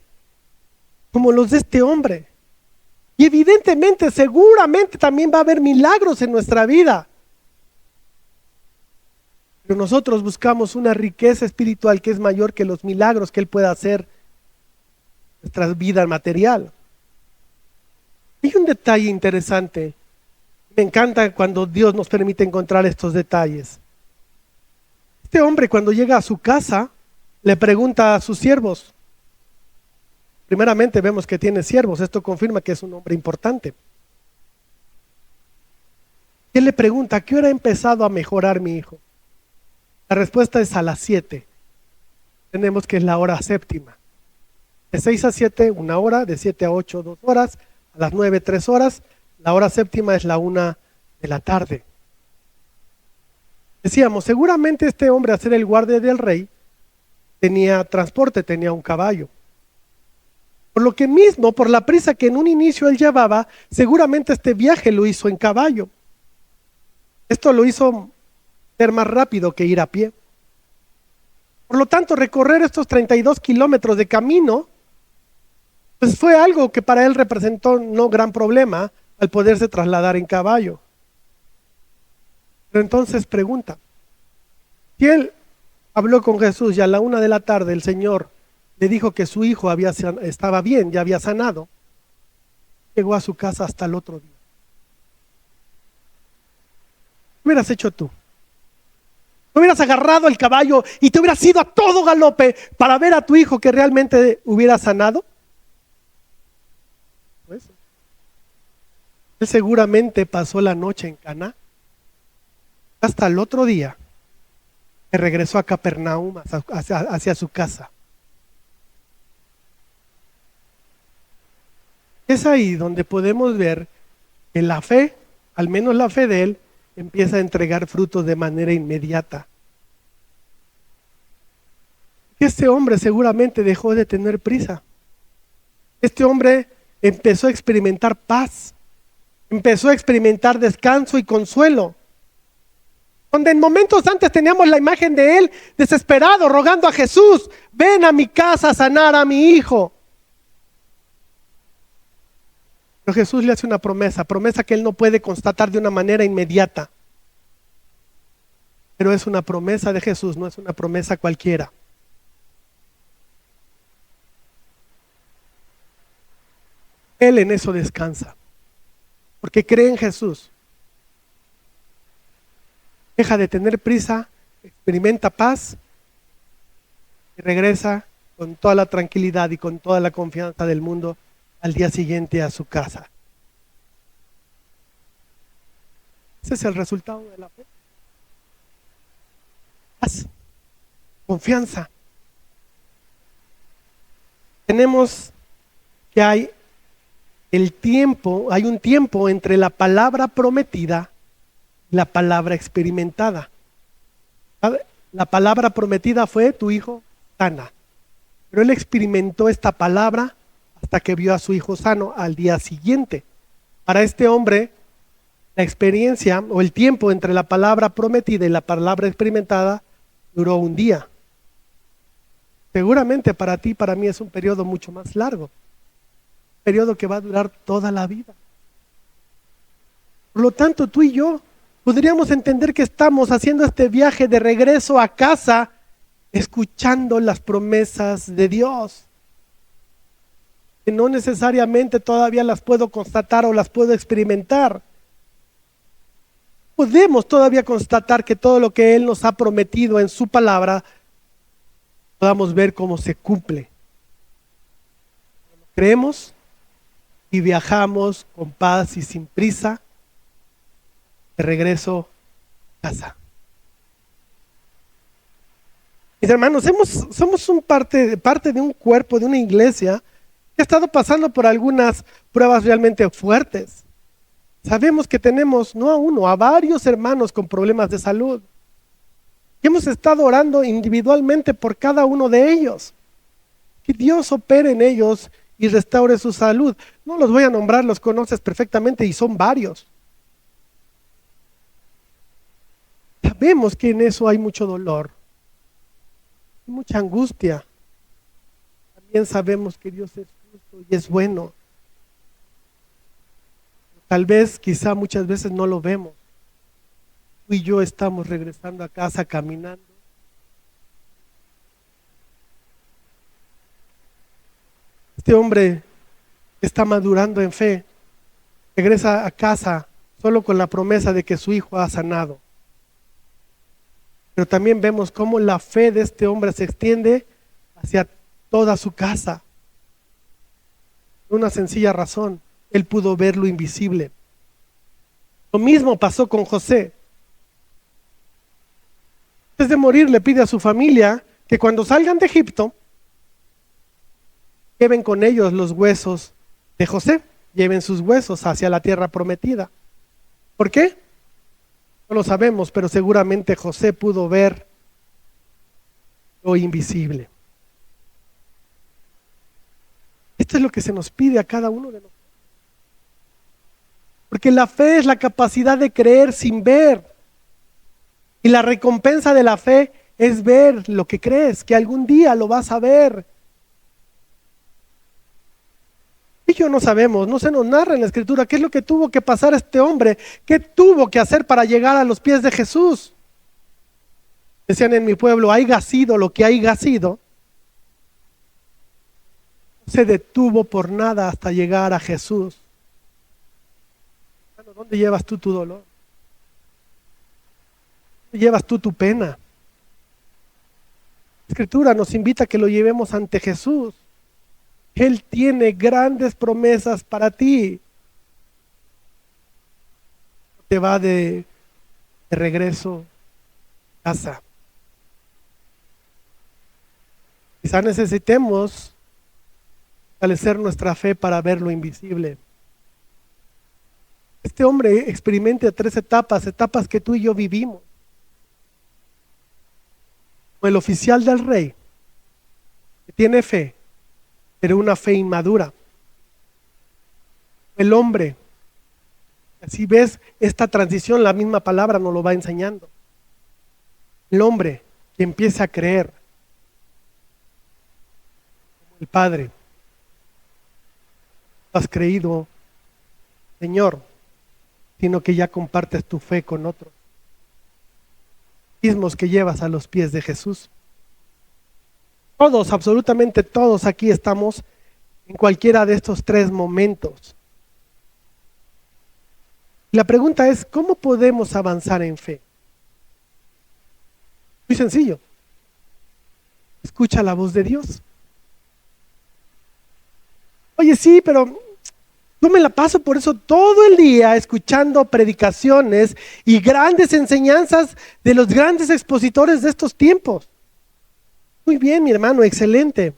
como los de este hombre. Y evidentemente, seguramente también va a haber milagros en nuestra vida. Pero nosotros buscamos una riqueza espiritual que es mayor que los milagros que Él pueda hacer en nuestra vida material. Hay un detalle interesante. Me encanta cuando Dios nos permite encontrar estos detalles. Este hombre, cuando llega a su casa, le pregunta a sus siervos. Primeramente vemos que tiene siervos. Esto confirma que es un hombre importante. Él le pregunta: ¿a qué hora ha empezado a mejorar mi hijo? La respuesta es: a las 7. Tenemos que es la hora séptima. De 6 a 7, 1 hora. De 7 a 8, 2 horas. A las 9, 3 horas. La hora séptima es la 1 de la tarde. Decíamos, seguramente este hombre, a ser el guardia del rey, tenía transporte, tenía un caballo. Por lo que mismo, por la prisa que en un inicio él llevaba, seguramente este viaje lo hizo en caballo. Esto lo hizo ser más rápido que ir a pie. Por lo tanto, recorrer estos 32 kilómetros de camino, pues fue algo que para él representó no gran problema al poderse trasladar en caballo. Pero entonces pregunta, si él habló con Jesús y a la 1 de la tarde el Señor le dijo que su hijo estaba bien, ya había sanado, llegó a su casa hasta el otro día. ¿Qué hubieras hecho tú? ¿No hubieras agarrado el caballo y te hubieras ido a todo galope para ver a tu hijo que realmente hubiera sanado? Pues, él seguramente pasó la noche en Caná hasta el otro día que regresó a Capernaum hacia su casa. Es ahí donde podemos ver que la fe, al menos la fe de él, empieza a entregar frutos de manera inmediata. Este hombre seguramente dejó de tener prisa. Este hombre empezó a experimentar paz, empezó a experimentar descanso y consuelo. Donde en momentos antes teníamos la imagen de él desesperado, rogando a Jesús: ven a mi casa a sanar a mi hijo. Pero Jesús le hace una promesa que él no puede constatar de una manera inmediata. Pero es una promesa de Jesús, no es una promesa cualquiera. Él en eso descansa, porque cree en Jesús. Deja de tener prisa, experimenta paz y regresa con toda la tranquilidad y con toda la confianza del mundo al día siguiente a su casa. Ese es el resultado de la fe. Paz, confianza. Tenemos que hay un tiempo entre la palabra prometida y la palabra experimentada. ¿Sabe? La palabra prometida fue: tu hijo sana. Pero él experimentó esta palabra hasta que vio a su hijo sano al día siguiente. Para este hombre, la experiencia o el tiempo entre la palabra prometida y la palabra experimentada duró un día. Seguramente para ti y para mí es un periodo mucho más largo. Un periodo que va a durar toda la vida. Por lo tanto, tú y yo podríamos entender que estamos haciendo este viaje de regreso a casa, escuchando las promesas de Dios, que no necesariamente todavía las puedo constatar o las puedo experimentar. Podemos todavía constatar que todo lo que Él nos ha prometido en su palabra, podamos ver cómo se cumple. Creemos y viajamos con paz y sin prisa de regreso a casa. Mis hermanos, somos parte de un cuerpo, de una iglesia que ha estado pasando por algunas pruebas realmente fuertes. Sabemos que tenemos no a uno, a varios hermanos con problemas de salud. Y hemos estado orando individualmente por cada uno de ellos. Que Dios opere en ellos y restaure su salud. No los voy a nombrar, los conoces perfectamente y son varios. Sabemos que en eso hay mucho dolor, mucha angustia. También sabemos que Dios es justo y es bueno. Tal vez, quizá muchas veces no lo vemos. Tú y yo estamos regresando a casa caminando. Este hombre que está madurando en fe regresa a casa solo con la promesa de que su hijo ha sanado. Pero también vemos cómo la fe de este hombre se extiende hacia toda su casa. Por una sencilla razón: él pudo ver lo invisible. Lo mismo pasó con José. Antes de morir, le pide a su familia que cuando salgan de Egipto, lleven con ellos los huesos de José, lleven sus huesos hacia la tierra prometida. ¿Por qué? No lo sabemos, pero seguramente José pudo ver lo invisible. Esto es lo que se nos pide a cada uno de nosotros. Porque la fe es la capacidad de creer sin ver. Y la recompensa de la fe es ver lo que crees, que algún día lo vas a ver. Y yo no sabemos, no se nos narra en la Escritura qué es lo que tuvo que pasar este hombre, qué tuvo que hacer para llegar a los pies de Jesús. Decían en mi pueblo: haya sido lo que haya sido, no se detuvo por nada hasta llegar a Jesús. ¿Dónde llevas tú tu dolor? ¿Dónde llevas tú tu pena? La Escritura nos invita a que lo llevemos ante Jesús. Él tiene grandes promesas para ti. Te va de regreso a casa. Quizá necesitemos fortalecer nuestra fe para ver lo invisible. este hombre experimenta 3 etapas que tú y yo vivimos. O el oficial del rey, que tiene fe, pero una fe inmadura. El hombre, así ves esta transición, la misma palabra nos lo va enseñando. El hombre que empieza a creer, el Padre, no has creído, Señor, sino que ya compartes tu fe con otros. Mismos que llevas a los pies de Jesús. Todos, absolutamente todos aquí estamos en cualquiera de estos 3 momentos. La pregunta es, ¿cómo podemos avanzar en fe? Muy sencillo. Escucha la voz de Dios. Oye, sí, pero yo me la paso por eso todo el día escuchando predicaciones y grandes enseñanzas de los grandes expositores de estos tiempos. Muy bien, mi hermano, excelente.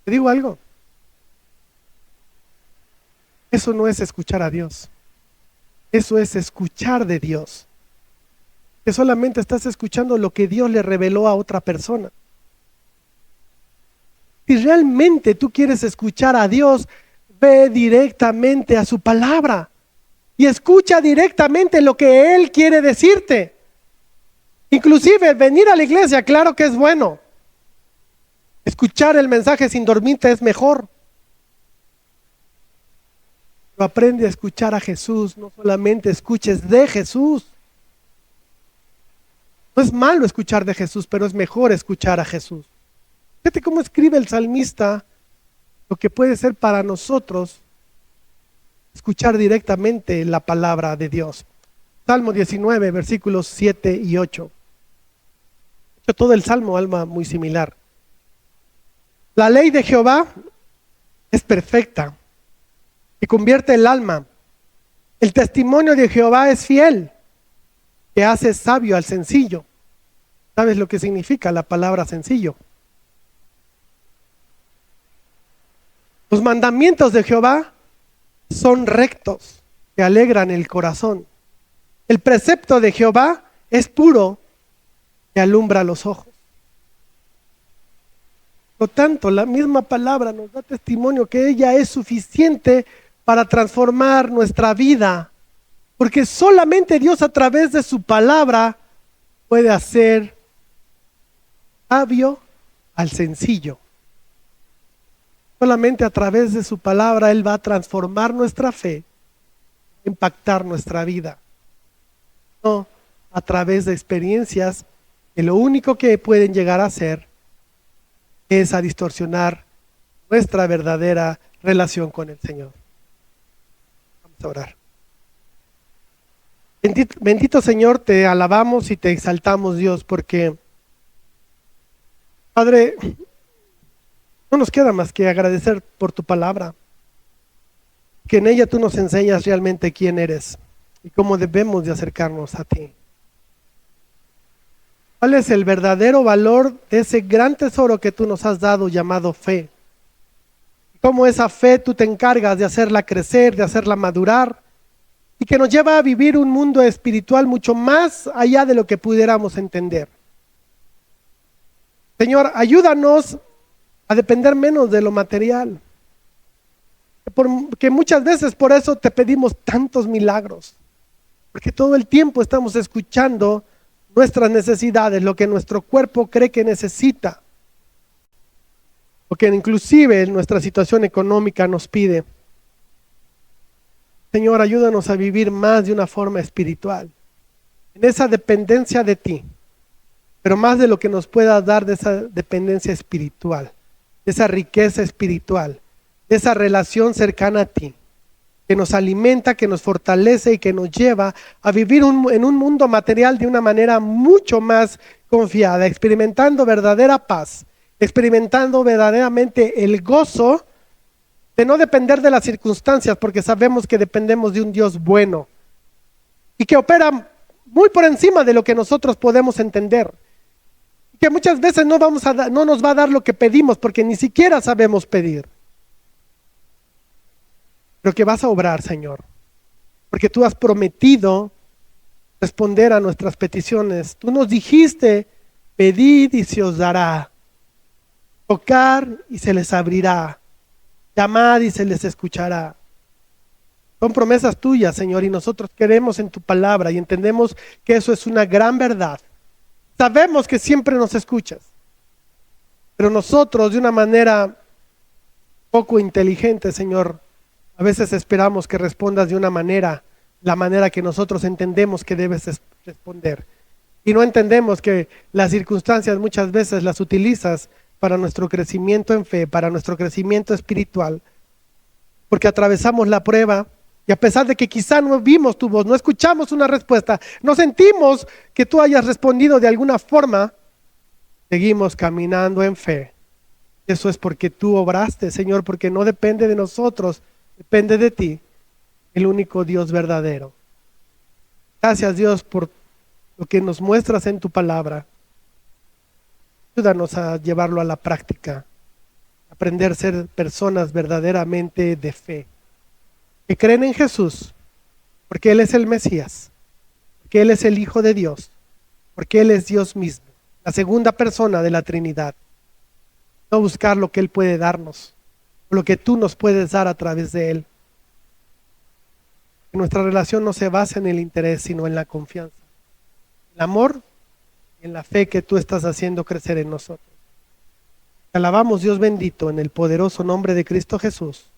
Te digo algo. Eso no es escuchar a Dios. Eso es escuchar de Dios. Que solamente estás escuchando lo que Dios le reveló a otra persona. Si realmente tú quieres escuchar a Dios, ve directamente a su palabra y escucha directamente lo que Él quiere decirte. Inclusive venir a la iglesia, claro que es bueno. Escuchar el mensaje sin dormirte es mejor. Pero aprende a escuchar a Jesús, no solamente escuches de Jesús. No es malo escuchar de Jesús, pero es mejor escuchar a Jesús. Fíjate cómo escribe el salmista lo que puede ser para nosotros escuchar directamente la palabra de Dios. Salmo 19, versículos 7 y 8. Todo el Salmo alma muy similar. La ley de Jehová es perfecta y convierte el alma. El testimonio de Jehová es fiel, que hace sabio al sencillo. ¿Sabes lo que significa la palabra sencillo? Los mandamientos de Jehová son rectos, que alegran el corazón. El precepto de Jehová es puro, que alumbra los ojos. Por lo tanto, la misma palabra nos da testimonio que ella es suficiente para transformar nuestra vida, porque solamente Dios a través de su palabra puede hacer sabio al sencillo. Solamente a través de su palabra Él va a transformar nuestra fe, impactar nuestra vida. No a través de experiencias que lo único que pueden llegar a hacer es a distorsionar nuestra verdadera relación con el Señor. Vamos a orar. Bendito Señor, te alabamos y te exaltamos, Dios, porque, Padre, no nos queda más que agradecer por tu palabra, que en ella tú nos enseñas realmente quién eres y cómo debemos de acercarnos a ti. ¿Cuál es el verdadero valor de ese gran tesoro que tú nos has dado llamado fe? Cómo esa fe tú te encargas de hacerla crecer, de hacerla madurar y que nos lleva a vivir un mundo espiritual mucho más allá de lo que pudiéramos entender. Señor, ayúdanos a depender menos de lo material. Porque muchas veces por eso te pedimos tantos milagros. Porque todo el tiempo estamos escuchando nuestras necesidades, lo que nuestro cuerpo cree que necesita. O que inclusive nuestra situación económica nos pide. Señor, ayúdanos a vivir más de una forma espiritual. En esa dependencia de ti. Pero más de lo que nos puedas dar de esa dependencia espiritual. De esa riqueza espiritual, de esa relación cercana a ti, que nos alimenta, que nos fortalece y que nos lleva a vivir en un mundo material de una manera mucho más confiada, experimentando verdadera paz, experimentando verdaderamente el gozo de no depender de las circunstancias, porque sabemos que dependemos de un Dios bueno y que opera muy por encima de lo que nosotros podemos entender. Que muchas veces no nos va a dar lo que pedimos porque ni siquiera sabemos pedir. Pero que vas a obrar, Señor. porque tú has prometido responder a nuestras peticiones. Tú nos dijiste, pedid y se os dará, tocar y se les abrirá, llamad y se les escuchará. Son promesas tuyas, Señor, y nosotros queremos en tu palabra y entendemos que eso es una gran verdad. Sabemos que siempre nos escuchas, pero nosotros de una manera poco inteligente, Señor, a veces esperamos que respondas de una manera, la manera que nosotros entendemos que debes responder. Y no entendemos que las circunstancias muchas veces las utilizas para nuestro crecimiento en fe, para nuestro crecimiento espiritual, porque atravesamos la prueba. Y a pesar de que quizá no vimos tu voz, no escuchamos una respuesta, no sentimos que tú hayas respondido de alguna forma, seguimos caminando en fe. Eso es porque tú obraste, Señor, porque no depende de nosotros, depende de ti, el único Dios verdadero. Gracias, Dios, por lo que nos muestras en tu palabra. Ayúdanos a llevarlo a la práctica, aprender a ser personas verdaderamente de fe, que creen en Jesús, porque Él es el Mesías, porque Él es el Hijo de Dios, porque Él es Dios mismo, la segunda persona de la Trinidad. No buscar lo que Él puede darnos, lo que tú nos puedes dar a través de Él. Que nuestra relación no se base en el interés, sino en la confianza, el amor y en la fe que tú estás haciendo crecer en nosotros. Te alabamos, Dios bendito, en el poderoso nombre de Cristo Jesús.